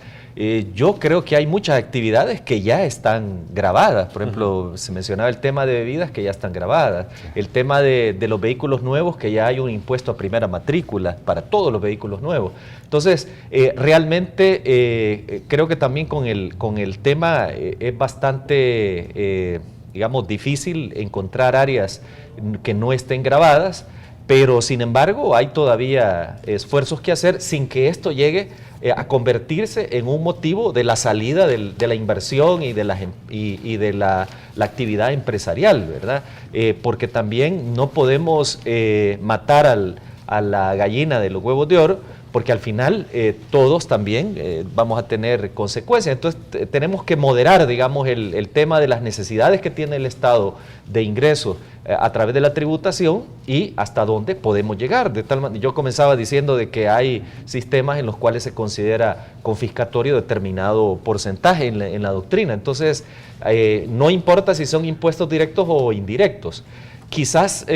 Yo creo que hay muchas actividades que ya están grabadas. Por ejemplo, se mencionaba el tema de bebidas que ya están grabadas. El tema de los vehículos nuevos, que ya hay un impuesto a primera matrícula para todos los vehículos nuevos. Entonces, realmente creo que también con el tema es bastante, digamos, difícil encontrar áreas que no estén grabadas, pero sin embargo hay todavía esfuerzos que hacer sin que esto llegue a convertirse en un motivo de la salida de la inversión y de la actividad empresarial, ¿verdad? Porque también no podemos matar a la gallina de los huevos de oro, porque al final todos también vamos a tener consecuencias. Entonces tenemos que moderar, digamos, el tema de las necesidades que tiene el Estado de ingresos a través de la tributación y hasta dónde podemos llegar. De tal manera, yo comenzaba diciendo de que hay sistemas en los cuales se considera confiscatorio determinado porcentaje en la doctrina. Entonces, no importa si son impuestos directos o indirectos. Quizás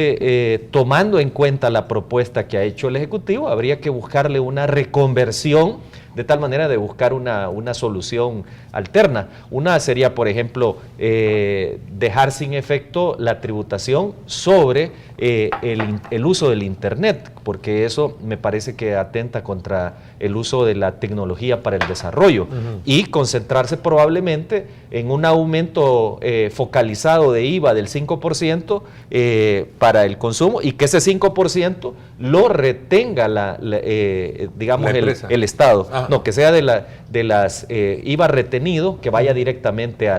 tomando en cuenta la propuesta que ha hecho el Ejecutivo, habría que buscarle una reconversión de tal manera de buscar una solución alterna. Una sería, por ejemplo, dejar sin efecto la tributación sobre el uso del Internet, porque eso me parece que atenta contra el uso de la tecnología para el desarrollo, y concentrarse probablemente en un aumento focalizado de IVA del 5% para el consumo, y que ese 5% lo retenga digamos el Estado. No, que sea de las IVA retenido, que vaya directamente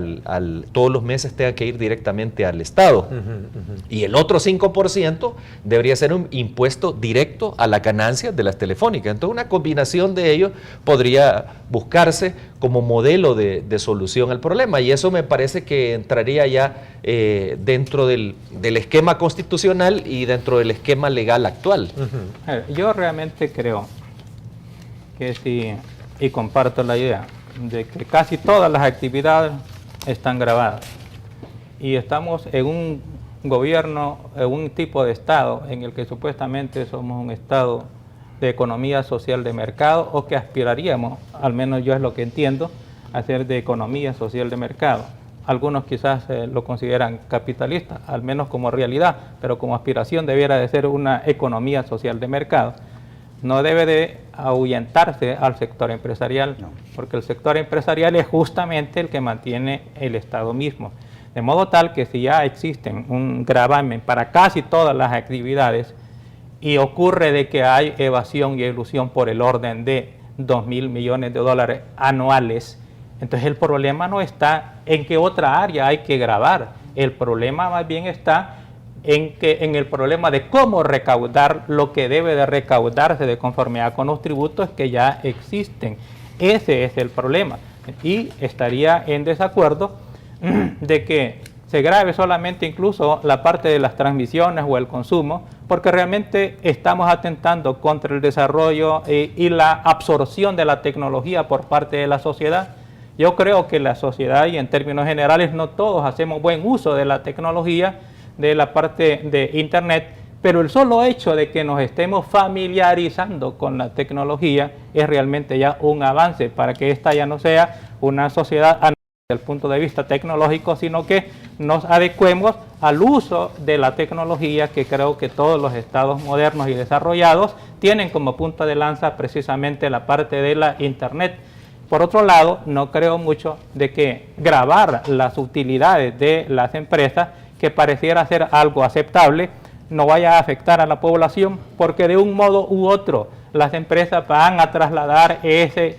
todos los meses tenga que ir directamente al Estado. Y el otro 5% debería ser un impuesto directo a las ganancias de las telefónicas. Entonces una combinación de ellos podría buscarse como modelo de solución al problema, y eso me parece que entraría ya dentro del esquema constitucional y dentro del esquema legal actual. Yo realmente creo que sí, y comparto la idea de que casi todas las actividades están grabadas, y estamos en un gobierno, en un tipo de Estado en el que supuestamente somos un Estado de economía social de mercado, o que aspiraríamos, al menos yo es lo que entiendo, a ser de economía social de mercado. Algunos quizás lo consideran capitalista, al menos como realidad, pero como aspiración debiera de ser una economía social de mercado. No debe de ahuyentarse al sector empresarial, porque el sector empresarial es justamente el que mantiene el Estado mismo. De modo tal que si ya existen un gravamen para casi todas las actividades, y ocurre de que hay evasión y elusión por el orden de 2.000 millones de dólares anuales, entonces el problema no está en qué otra área hay que gravar, el problema más bien está en el problema de cómo recaudar lo que debe de recaudarse de conformidad con los tributos que ya existen. Ese es el problema, y estaría en desacuerdo de que se grave solamente incluso la parte de las transmisiones o el consumo, porque realmente estamos atentando contra el desarrollo y la absorción de la tecnología por parte de la sociedad. Yo creo que la sociedad, y en términos generales no todos hacemos buen uso de la tecnología, de la parte de Internet, pero el solo hecho de que nos estemos familiarizando con la tecnología es realmente ya un avance para que esta ya no sea una sociedad desde el punto de vista tecnológico, sino que nos adecuemos al uso de la tecnología, que creo que todos los estados modernos y desarrollados tienen como punta de lanza precisamente la parte de la Internet. Por otro lado, no creo mucho de que gravar las utilidades de las empresas, que pareciera ser algo aceptable, no vaya a afectar a la población, porque de un modo u otro las empresas van a trasladar ese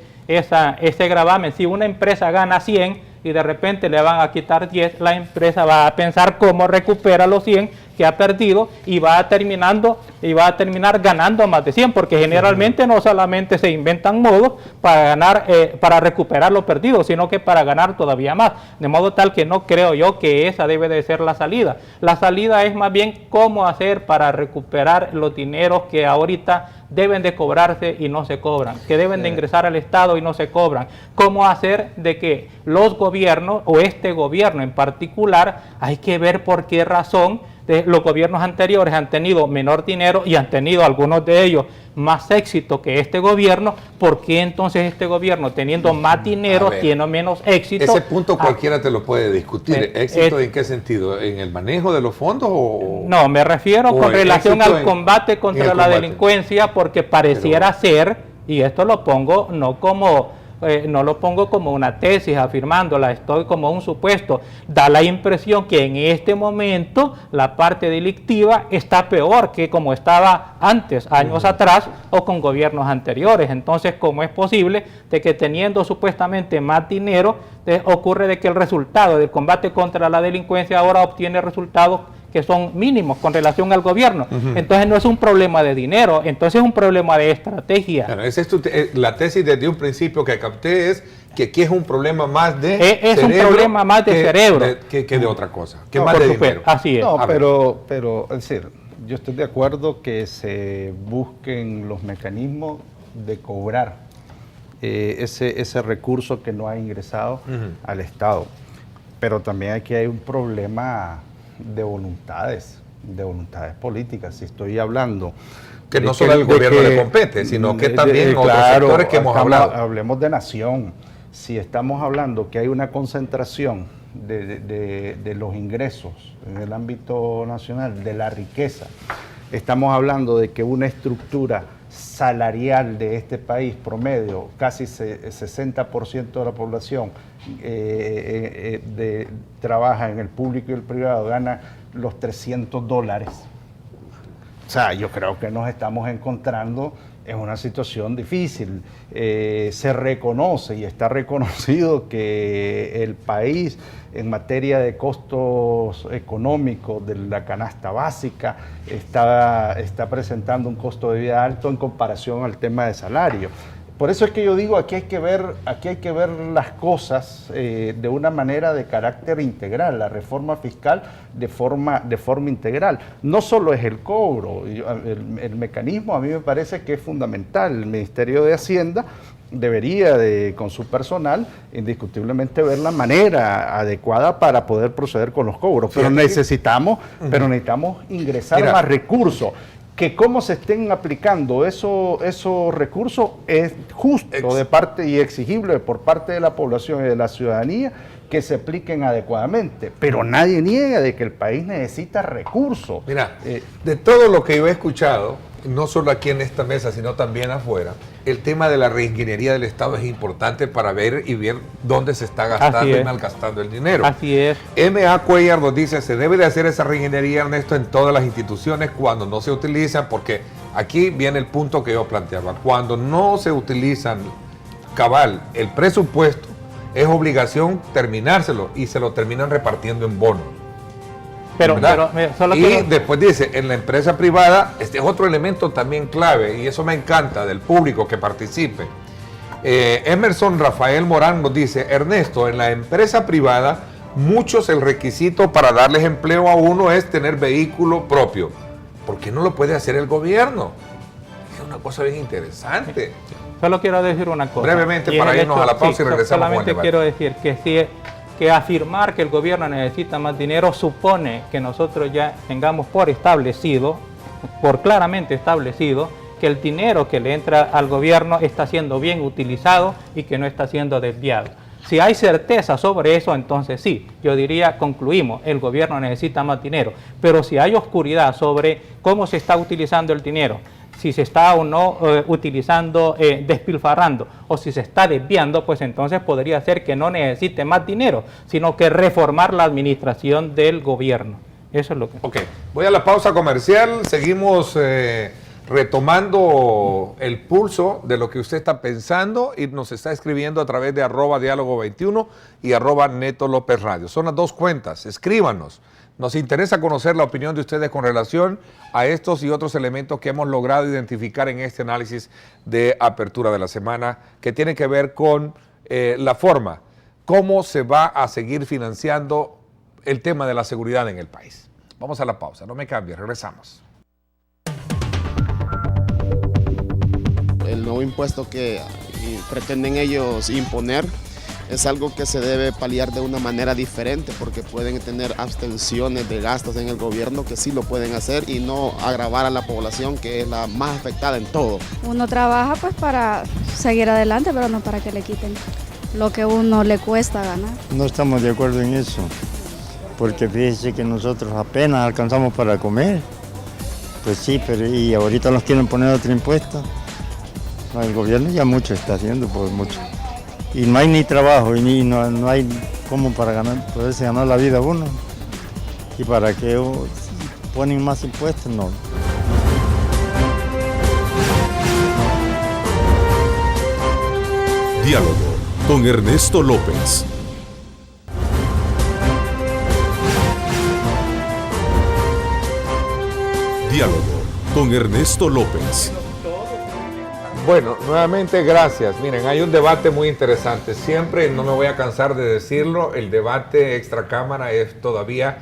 gravamen. Si una empresa gana 100 y de repente le van a quitar 10, la empresa va a pensar cómo recupera los 100 que ha perdido, y va a terminar ganando más de 100, porque generalmente no solamente se inventan modos para ganar, para recuperar lo perdido, sino que para ganar todavía más. De modo tal que no creo yo que esa debe de ser la salida. La salida es más bien cómo hacer para recuperar los dineros que ahorita deben de cobrarse y no se cobran, que deben de ingresar al Estado y no se cobran. Cómo hacer de que los gobiernos, o este gobierno en particular, hay que ver por qué razón los gobiernos anteriores han tenido menor dinero y han tenido algunos de ellos más éxito que este gobierno. ¿Por qué entonces este gobierno, teniendo más dinero, tiene menos éxito? Ese punto cualquiera te lo puede discutir. ¿Éxito en qué sentido? ¿En el manejo de los fondos? No, me refiero con relación al combate contra la delincuencia, porque pareciera ser, y esto lo pongo no lo pongo como una tesis afirmándola, estoy como un supuesto, da la impresión que en este momento la parte delictiva está peor que como estaba antes, años atrás, o con gobiernos anteriores. Entonces, ¿cómo es posible de que teniendo supuestamente más dinero, ocurre de que el resultado del combate contra la delincuencia ahora obtiene resultados que son mínimos con relación al gobierno? Entonces no es un problema de dinero, entonces es un problema de estrategia. Claro, esa es la tesis desde un principio que capté, es que aquí es un problema más de cerebro, un problema más de cerebro que de otra cosa, que más de dinero. Así es. No, pero es decir, yo estoy de acuerdo que se busquen los mecanismos de cobrar ese recurso que no ha ingresado al Estado, pero también aquí hay un problema de voluntades políticas. Si estoy hablando que no solo al gobierno le compete, sino que también otros sectores que hemos hablado. Hablemos de nación. Si estamos hablando que hay una concentración de los ingresos en el ámbito nacional, de la riqueza, estamos hablando de que una estructura salarial de este país promedio, casi 60% de la población trabaja en el público y el privado, gana los $300. O sea, yo creo que nos estamos encontrando es una situación difícil. Se reconoce y está reconocido que el país en materia de costos económicos de la canasta básica está presentando un costo de vida alto en comparación al tema de salario. Por eso es que yo digo, aquí hay que ver las cosas de una manera de carácter integral, la reforma fiscal de forma integral. No solo es el cobro, el mecanismo a mí me parece que es fundamental. El Ministerio de Hacienda debería con su personal indiscutiblemente ver la manera adecuada para poder proceder con los cobros, pero necesitamos ingresar más recursos. Que cómo se estén aplicando esos recursos es justo de parte y exigible por parte de la población y de la ciudadanía que se apliquen adecuadamente, pero nadie niega de que el país necesita recursos. Mira, de todo lo que yo he escuchado, no solo aquí en esta mesa, sino también afuera, el tema de la reingeniería del Estado es importante para ver dónde se está gastando y malgastando el dinero. Así es. M.A. Cuellar nos dice, se debe de hacer esa reingeniería, Ernesto, en todas las instituciones cuando no se utilizan, porque aquí viene el punto que yo planteaba. Cuando no se utilizan cabal el presupuesto, es obligación terminárselo y se lo terminan repartiendo en bonos. Después dice, en la empresa privada, este es otro elemento también clave, y eso me encanta del público que participe. Emerson Rafael Morán nos dice, Ernesto, en la empresa privada, muchos el requisito para darles empleo a uno es tener vehículo propio. ¿Por qué no lo puede hacer el gobierno? Es una cosa bien interesante. Solo quiero decir una cosa. Brevemente, para irnos a la pausa y regresamos. Solamente quiero decir que afirmar que el gobierno necesita más dinero supone que nosotros ya tengamos por claramente establecido, que el dinero que le entra al gobierno está siendo bien utilizado y que no está siendo desviado. Si hay certeza sobre eso, entonces sí, yo diría, concluimos, el gobierno necesita más dinero. Pero si hay oscuridad sobre cómo se está utilizando el dinero, si se está o no utilizando, despilfarrando, o si se está desviando, pues entonces podría ser que no necesite más dinero, sino que reformar la administración del gobierno. Eso es lo que... Ok, voy a la pausa comercial, seguimos retomando el pulso de lo que usted está pensando y nos está escribiendo a través de @diálogo21 y @Neto López Radio. Son las dos cuentas, escríbanos. Nos interesa conocer la opinión de ustedes con relación a estos y otros elementos que hemos logrado identificar en este análisis de apertura de la semana, que tiene que ver con la forma, cómo se va a seguir financiando el tema de la seguridad en el país. Vamos a la pausa, no me cambie, regresamos. El nuevo impuesto que pretenden ellos imponer es algo que se debe paliar de una manera diferente, porque pueden tener abstenciones de gastos en el gobierno que sí lo pueden hacer y no agravar a la población, que es la más afectada en todo. Uno trabaja pues para seguir adelante, pero no para que le quiten lo que a uno le cuesta ganar. No estamos de acuerdo en eso, porque fíjese que nosotros apenas alcanzamos para comer. Pues sí, pero y ahorita nos quieren poner otro impuesto. No, el gobierno ya mucho está haciendo, pues mucho. Y no hay ni trabajo, y no hay cómo para poderse ganar la vida uno. ¿Y para qué ponen más impuestos? No. Diálogo con Ernesto López. Diálogo con Ernesto López. Bueno, nuevamente gracias. Miren, hay un debate muy interesante. Siempre, no me voy a cansar de decirlo, el debate extracámara es todavía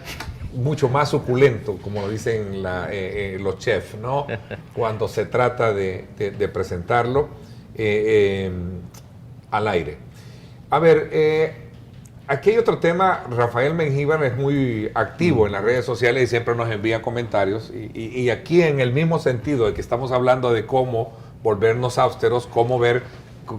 mucho más suculento, como lo dicen los chefs, ¿no? Cuando se trata de presentarlo al aire. A ver, aquí hay otro tema. Rafael Mengíbar es muy activo en las redes sociales y siempre nos envía comentarios. Y aquí en el mismo sentido de que estamos hablando de cómo volvernos austeros, cómo ver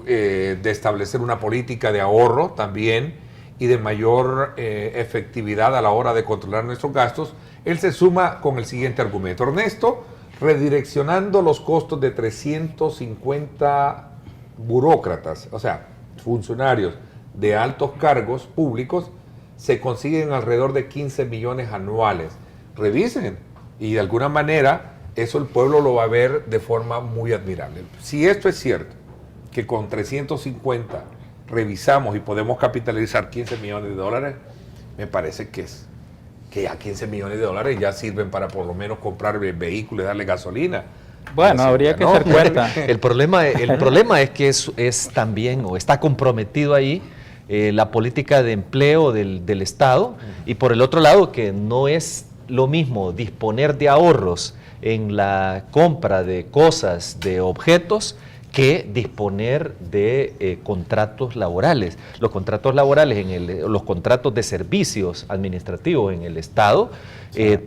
de establecer una política de ahorro también y de mayor efectividad a la hora de controlar nuestros gastos, él se suma con el siguiente argumento. Ernesto, redireccionando los costos de 350 burócratas, o sea, funcionarios de altos cargos públicos, se consiguen alrededor de 15 millones anuales. Revisen y de alguna manera eso el pueblo lo va a ver de forma muy admirable. Si esto es cierto, que con 350 revisamos y podemos capitalizar 15 millones de dólares, me parece que ya 15 millones de dólares ya sirven para por lo menos comprar vehículos y darle gasolina. Bueno, habría que hacer cuenta. El problema es que es también, o está comprometido ahí, la política de empleo del Estado, y por el otro lado que no es lo mismo disponer de ahorros en la compra de cosas, de objetos, que disponer de contratos laborales. Los contratos laborales, los contratos de servicios administrativos en el Estado,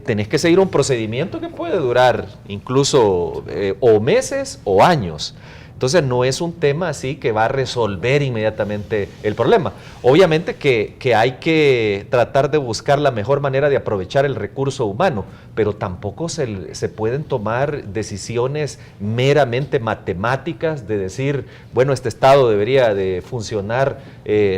tenés que seguir un procedimiento que puede durar incluso o meses o años. Entonces no es un tema así que va a resolver inmediatamente el problema. Obviamente que hay que tratar de buscar la mejor manera de aprovechar el recurso humano, pero tampoco se pueden tomar decisiones meramente matemáticas de decir, bueno, este Estado debería de funcionar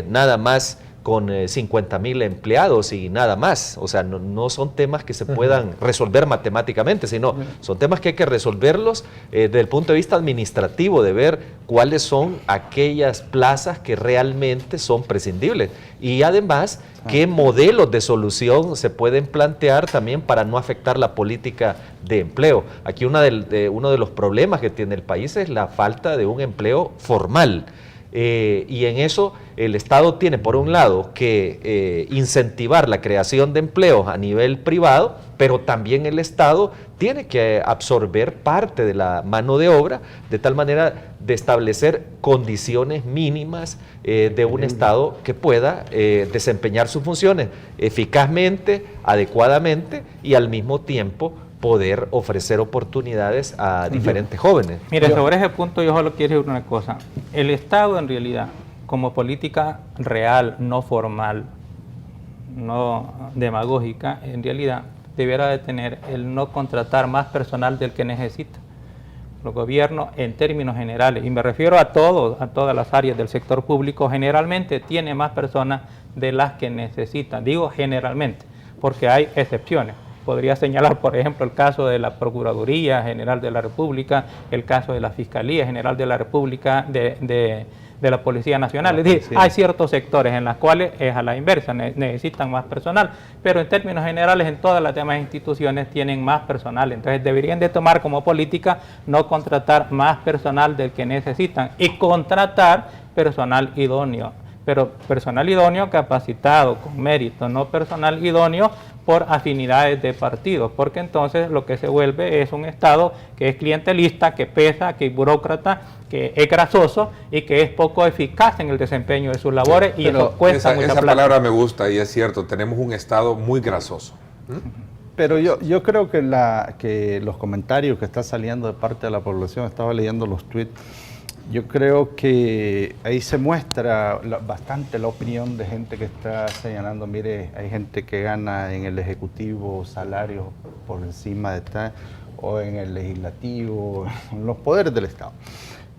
nada más con 50,000 empleados y nada más. O sea, no son temas que se puedan resolver matemáticamente, sino son temas que hay que resolverlos desde el punto de vista administrativo, de ver cuáles son aquellas plazas que realmente son prescindibles. Y además, qué modelos de solución se pueden plantear también para no afectar la política de empleo. Aquí uno de los problemas que tiene el país es la falta de un empleo formal. Y en eso el Estado tiene, por un lado, que incentivar la creación de empleos a nivel privado, pero también el Estado tiene que absorber parte de la mano de obra, de tal manera de establecer condiciones mínimas de un Estado que pueda desempeñar sus funciones eficazmente, adecuadamente y al mismo tiempo poder ofrecer oportunidades a diferentes jóvenes. Mire, sobre ese punto yo solo quiero decir una cosa. El Estado en realidad, como política real, no formal, no demagógica, en realidad debiera de tener el no contratar más personal del que necesita. Los gobiernos, en términos generales, y me refiero a todas las áreas del sector público, generalmente tiene más personas de las que necesitan. Digo generalmente, porque hay excepciones. Podría señalar, por ejemplo, el caso de la Procuraduría General de la República, el caso de la Fiscalía General de la República, de la Policía Nacional. Es decir, hay ciertos sectores en los cuales es a la inversa, necesitan más personal, pero en términos generales en todas las demás instituciones tienen más personal. Entonces deberían de tomar como política no contratar más personal del que necesitan y contratar personal idóneo. Pero personal idóneo capacitado, con mérito, no personal idóneo por afinidades de partidos, porque entonces lo que se vuelve es un Estado que es clientelista, que pesa, que es burócrata, que es grasoso y que es poco eficaz en el desempeño de sus labores, y eso cuesta mucha plata. Esa palabra me gusta y es cierto, tenemos un Estado muy grasoso. Pero yo creo que los comentarios que están saliendo de parte de la población, estaba leyendo los tweets, yo creo que ahí se muestra bastante la opinión de gente que está señalando, mire, hay gente que gana en el Ejecutivo salarios por encima de esta, o en el Legislativo, en los poderes del Estado.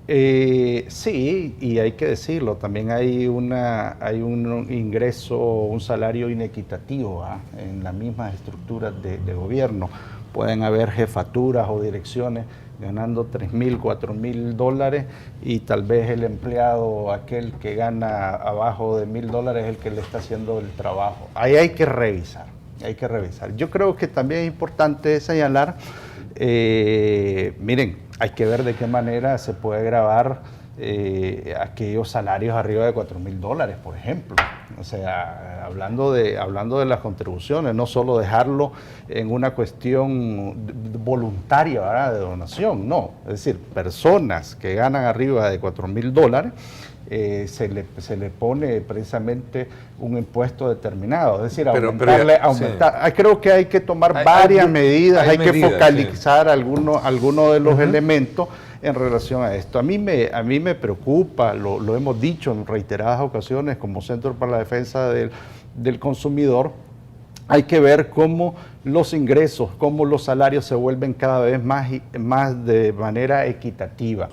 Sí, y hay que decirlo, también hay un ingreso, un salario inequitativo en las mismas estructuras de gobierno. Pueden haber jefaturas o direcciones ganando 3,000, 4,000 dólares y tal vez el empleado, aquel que gana abajo de 1,000 dólares, es el que le está haciendo el trabajo. Ahí hay que revisar. Yo creo que también es importante señalar, miren, hay que ver de qué manera se puede grabar aquellos salarios arriba de 4,000 dólares, por ejemplo. O sea, hablando de las contribuciones, no solo dejarlo en una cuestión voluntaria, ¿verdad?, de donación, no. Es decir, personas que ganan arriba de 4,000 dólares, se le pone precisamente un impuesto determinado, es decir, aumentar. Creo que hay que tomar varias medidas, hay que focalizar algunos de los elementos en relación a esto. A mí me preocupa, lo hemos dicho en reiteradas ocasiones como Centro para la Defensa del Consumidor. Hay que ver cómo los ingresos, cómo los salarios se vuelven cada vez más de manera equitativa.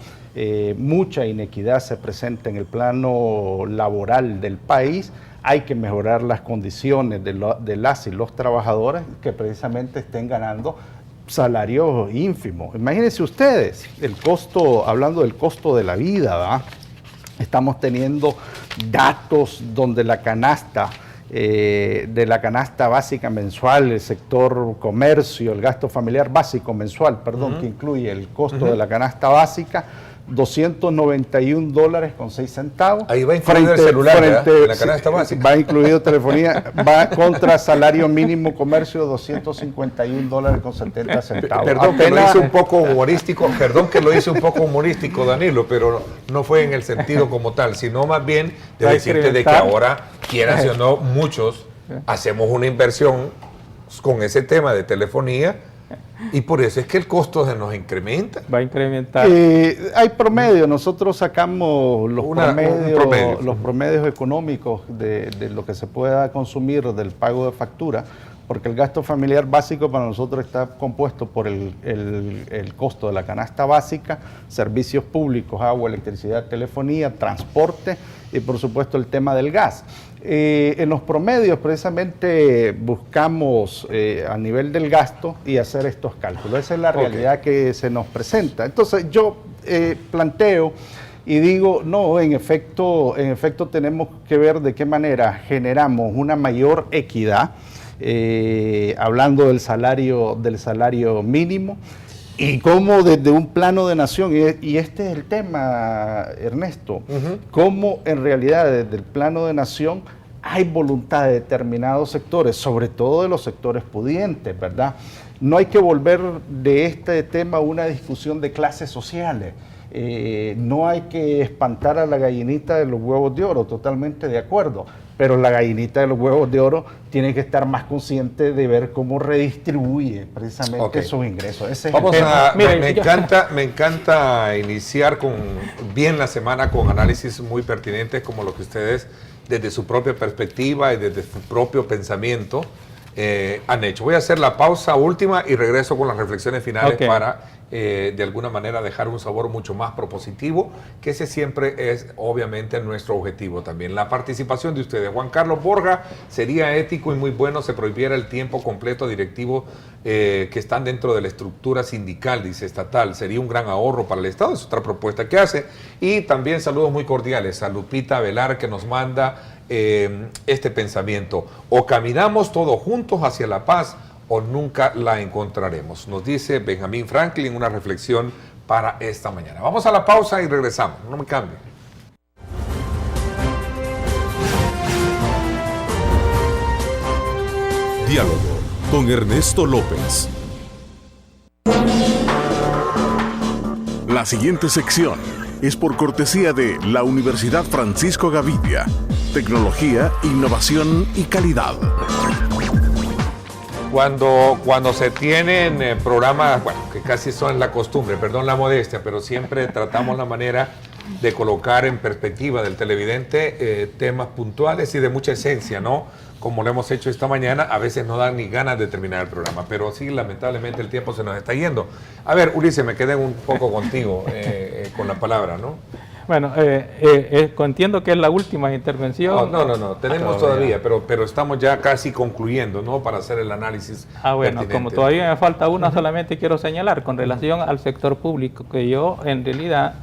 Mucha inequidad se presenta en el plano laboral del país. Hay que mejorar las condiciones de las y los trabajadores que precisamente estén ganando salarios ínfimos. Imagínense ustedes, el costo, hablando del costo de la vida, ¿verdad? Estamos teniendo datos donde la canasta, de la canasta básica mensual, el sector comercio, el gasto familiar básico mensual, perdón, que incluye el costo de la canasta básica, $291.06. Ahí va incluido el celular, en la canasta básica. Va incluido telefonía, va contra salario mínimo comercio $251.70. Perdón que lo hice un poco humorístico, Danilo, pero no fue en el sentido como tal, sino más bien de decirte de que ahora, quieras o no, muchos hacemos una inversión con ese tema de telefonía. Y por eso es que el costo se nos incrementa. Va a incrementar. Hay promedio, nosotros sacamos los promedios económicos de lo que se pueda consumir del pago de factura, porque el gasto familiar básico para nosotros está compuesto por el costo de la canasta básica, servicios públicos, agua, electricidad, telefonía, transporte y por supuesto el tema del gas. En los promedios precisamente buscamos a nivel del gasto y hacer estos cálculos. Esa es la realidad que se nos presenta. Entonces yo planteo y digo, no, en efecto tenemos que ver de qué manera generamos una mayor equidad, hablando del salario mínimo, y cómo desde un plano de nación, y este es el tema, Ernesto, cómo en realidad desde el plano de nación hay voluntad de determinados sectores, sobre todo de los sectores pudientes, ¿verdad? No hay que volver de este tema una discusión de clases sociales. No hay que espantar a la gallinita de los huevos de oro, totalmente de acuerdo, pero la gallinita de los huevos de oro tiene que estar más consciente de ver cómo redistribuye precisamente esos ingresos. Me encanta iniciar bien la semana con análisis muy pertinentes como lo que ustedes desde su propia perspectiva y desde su propio pensamiento han hecho. Voy a hacer la pausa última y regreso con las reflexiones finales para de alguna manera dejar un sabor mucho más propositivo, que ese siempre es obviamente nuestro objetivo también. La participación de ustedes. Juan Carlos Borja, sería ético y muy bueno se prohibiera el tiempo completo directivo que están dentro de la estructura sindical, dice estatal. Sería un gran ahorro para el Estado, es otra propuesta que hace. Y también saludos muy cordiales a Lupita Velar, que nos manda este pensamiento: o caminamos todos juntos hacia la paz o nunca la encontraremos. Nos dice Benjamín Franklin, una reflexión para esta mañana. Vamos a la pausa y regresamos, no me cambien. Diálogo con Ernesto López. La siguiente sección es por cortesía de la Universidad Francisco Gavidia. Tecnología, innovación y calidad. Cuando se tienen programas, bueno, que casi son la costumbre, perdón la modestia, pero siempre tratamos la manera de colocar en perspectiva del televidente temas puntuales y de mucha esencia, ¿no? Como lo hemos hecho esta mañana, a veces no dan ni ganas de terminar el programa, pero sí, lamentablemente el tiempo se nos está yendo. A ver, Ulises, me quedé un poco contigo con la palabra, ¿no? Bueno, entiendo que es la última intervención. No, tenemos todavía, pero estamos ya casi concluyendo, ¿no? Para hacer el análisis. Bueno, como todavía me falta una, solamente quiero señalar con relación al sector público, que yo en realidad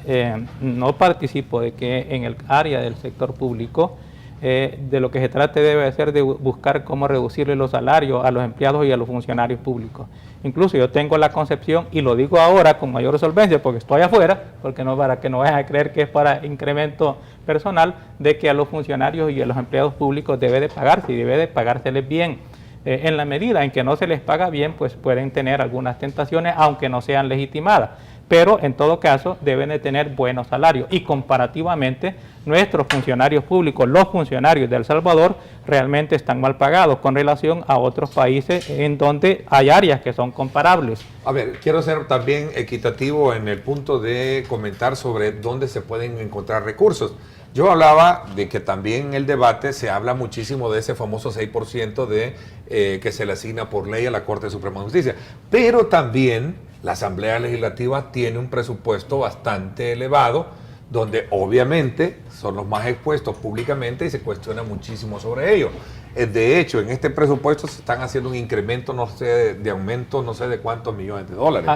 no participo de que en el área del sector público de lo que se trate debe ser de buscar cómo reducirle los salarios a los empleados y a los funcionarios públicos. Incluso yo tengo la concepción, y lo digo ahora con mayor solvencia porque estoy afuera, porque no, para que no vayan a creer que es para incremento personal, de que a los funcionarios y a los empleados públicos debe de pagarse y debe de pagárseles bien. En la medida en que no se les paga bien, pues pueden tener algunas tentaciones, aunque no sean legitimadas. Pero en todo caso deben de tener buenos salarios, y comparativamente nuestros funcionarios públicos, los funcionarios de El Salvador, realmente están mal pagados con relación a otros países en donde hay áreas que son comparables. A ver, quiero ser también equitativo en el punto de comentar sobre dónde se pueden encontrar recursos. Yo hablaba de que también en el debate se habla muchísimo de ese famoso 6% que se le asigna por ley a la Corte Suprema de Justicia, pero también la Asamblea Legislativa tiene un presupuesto bastante elevado donde obviamente son los más expuestos públicamente y se cuestiona muchísimo sobre ellos. De hecho, en este presupuesto se están haciendo un incremento, no sé, de aumento, no sé de cuántos millones de dólares.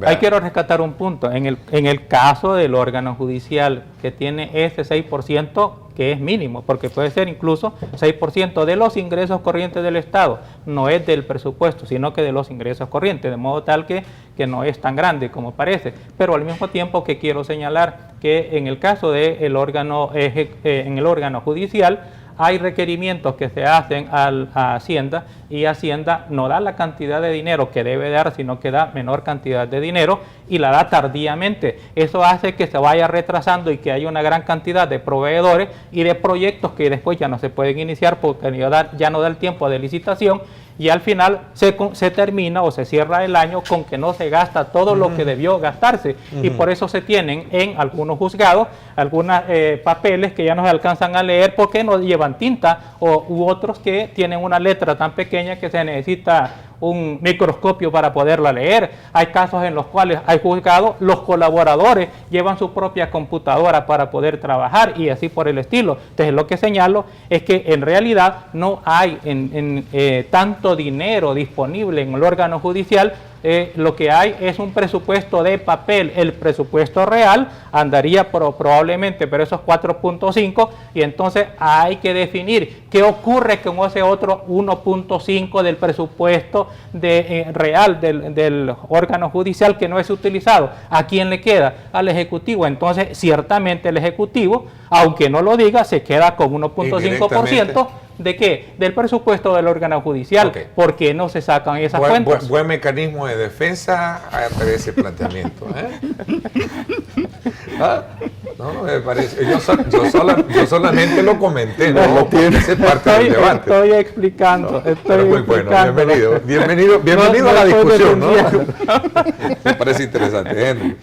Ahí quiero rescatar un punto. En el caso del órgano judicial que tiene ese 6%, que es mínimo, porque puede ser incluso 6% de los ingresos corrientes del Estado, no es del presupuesto, sino que de los ingresos corrientes, de modo tal que no es tan grande como parece. Pero al mismo tiempo que quiero señalar que en el caso del órgano, en el órgano judicial, hay requerimientos que se hacen a Hacienda y Hacienda no da la cantidad de dinero que debe dar, sino que da menor cantidad de dinero y la da tardíamente. Eso hace que se vaya retrasando y que haya una gran cantidad de proveedores y de proyectos que después ya no se pueden iniciar porque ya no da el tiempo de licitación y al final se termina o se cierra el año con que no se gasta todo lo que debió gastarse. Y por eso se tienen en algunos juzgados algunos papeles que ya no se alcanzan a leer porque no llevan tinta u otros que tienen una letra tan pequeña que se necesita un microscopio para poderla leer. Hay casos en los cuales hay juzgados, los colaboradores llevan su propia computadora para poder trabajar y así por el estilo. Entonces lo que señalo es que en realidad no hay tanto dinero disponible en el órgano judicial. Lo que hay es un presupuesto de papel. El presupuesto real andaría probablemente por esos 4.5 y entonces hay que definir qué ocurre con ese otro 1.5 del presupuesto real del órgano judicial que no es utilizado. ¿A quién le queda? Al Ejecutivo. Entonces ciertamente el Ejecutivo, aunque no lo diga, se queda con 1.5%. ¿De qué? Del presupuesto del órgano judicial. Okay. ¿Por qué no se sacan esas cuentas? Buen mecanismo de defensa ante ese planteamiento. No, me parece. Yo solamente lo comenté, no tiene parte del debate. Estoy explicando. Muy bueno, bienvenido a la discusión, ¿no? Me parece interesante, Henry.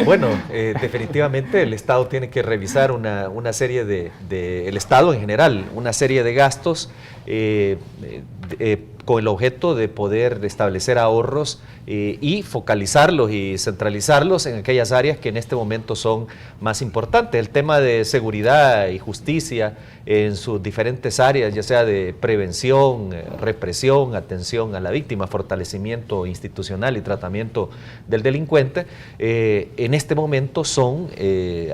Bueno, definitivamente el Estado tiene que revisar una serie el Estado en general, una serie de gastos con el objeto de poder establecer ahorros y focalizarlos y centralizarlos en aquellas áreas que en este momento son más importantes. El tema de seguridad y justicia en sus diferentes áreas, ya sea de prevención, represión, atención a la víctima, fortalecimiento institucional y tratamiento del delincuente, en este momento son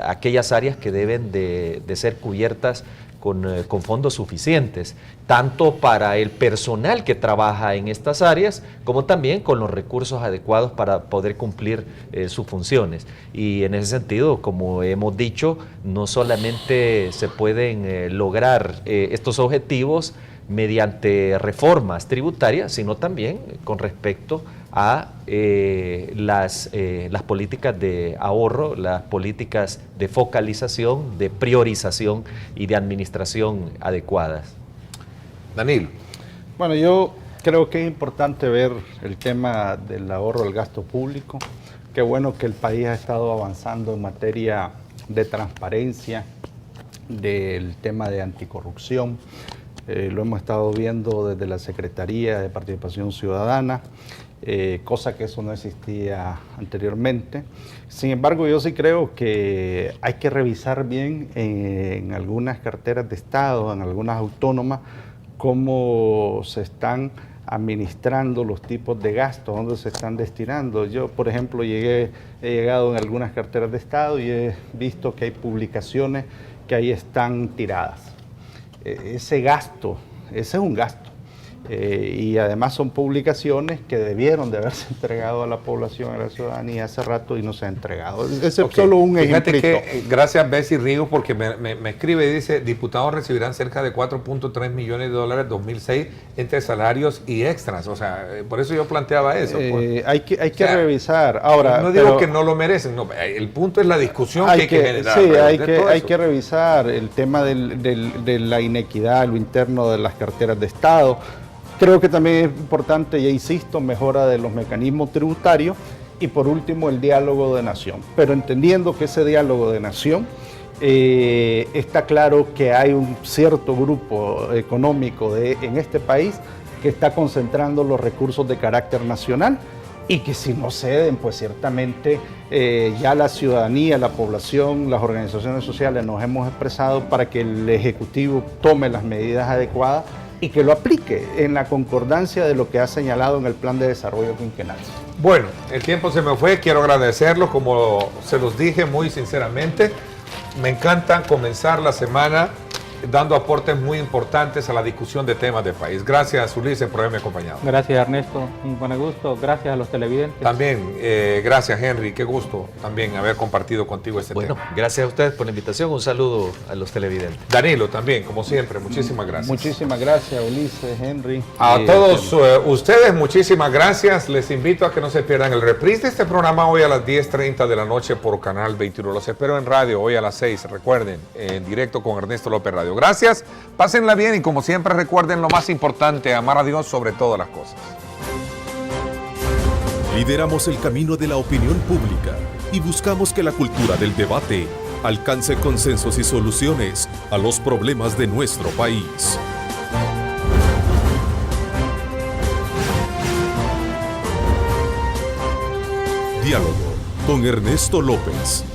aquellas áreas que deben de ser cubiertas con fondos suficientes, tanto para el personal que trabaja en estas áreas, como también con los recursos adecuados para poder cumplir sus funciones. Y en ese sentido, como hemos dicho, no solamente se pueden lograr estos objetivos mediante reformas tributarias, sino también con respecto a las políticas de ahorro, las políticas de focalización, de priorización y de administración adecuadas. Danilo. Bueno, yo creo que es importante ver el tema del ahorro del gasto público. Qué bueno que el país ha estado avanzando en materia de transparencia, del tema de anticorrupción. Lo hemos estado viendo desde la Secretaría de Participación Ciudadana, cosa que eso no existía anteriormente. Sin embargo, yo sí creo que hay que revisar bien en algunas carteras de Estado, en algunas autónomas, cómo se están administrando los tipos de gastos, dónde se están destinando. Yo, por ejemplo, he llegado en algunas carteras de Estado y he visto que hay publicaciones que ahí están tiradas. Ese es un gasto. Y además son publicaciones que debieron de haberse entregado a la población, a la ciudadanía hace rato y no se ha entregado. Ese es solo un ejemplo. Gracias Bessie Ríos porque me escribe y dice, diputados recibirán cerca de 4.3 millones de dólares en 2006 entre salarios y extras. O sea, por eso yo planteaba eso. Hay que revisar. Ahora, no digo que no lo merecen, no, el punto es la discusión que hay que generar. Sí, hay que revisar el tema de la inequidad, lo interno de las carteras de Estado. Creo que también es importante, ya insisto, mejora de los mecanismos tributarios y por último el diálogo de nación. Pero entendiendo que ese diálogo de nación está claro que hay un cierto grupo económico en este país que está concentrando los recursos de carácter nacional y que si no ceden, pues ciertamente ya la ciudadanía, la población, las organizaciones sociales nos hemos expresado para que el Ejecutivo tome las medidas adecuadas y que lo aplique en la concordancia de lo que ha señalado en el Plan de Desarrollo Quinquenal. Bueno, el tiempo se me fue, quiero agradecerlo, como se los dije muy sinceramente, me encanta comenzar la semana dando aportes muy importantes a la discusión de temas del país. Gracias, Ulises, por haberme acompañado. Gracias, Ernesto, un buen gusto. Gracias a los televidentes. También, gracias, Henry, qué gusto también haber compartido contigo este tema. Bueno, gracias a ustedes por la invitación, un saludo a los televidentes. Danilo, también, como siempre, muchísimas gracias. Muchísimas gracias, Ulises, Henry. A todos ustedes, muchísimas gracias. Les invito a que no se pierdan el reprise de este programa hoy a las 10:30 de la noche por Canal 21. Los espero en radio hoy a las 6, recuerden, en directo con Ernesto López Radio. Gracias, pásenla bien y como siempre recuerden lo más importante, amar a Dios sobre todas las cosas. Lideramos el camino de la opinión pública y buscamos que la cultura del debate alcance consensos y soluciones a los problemas de nuestro país. Diálogo con Ernesto López.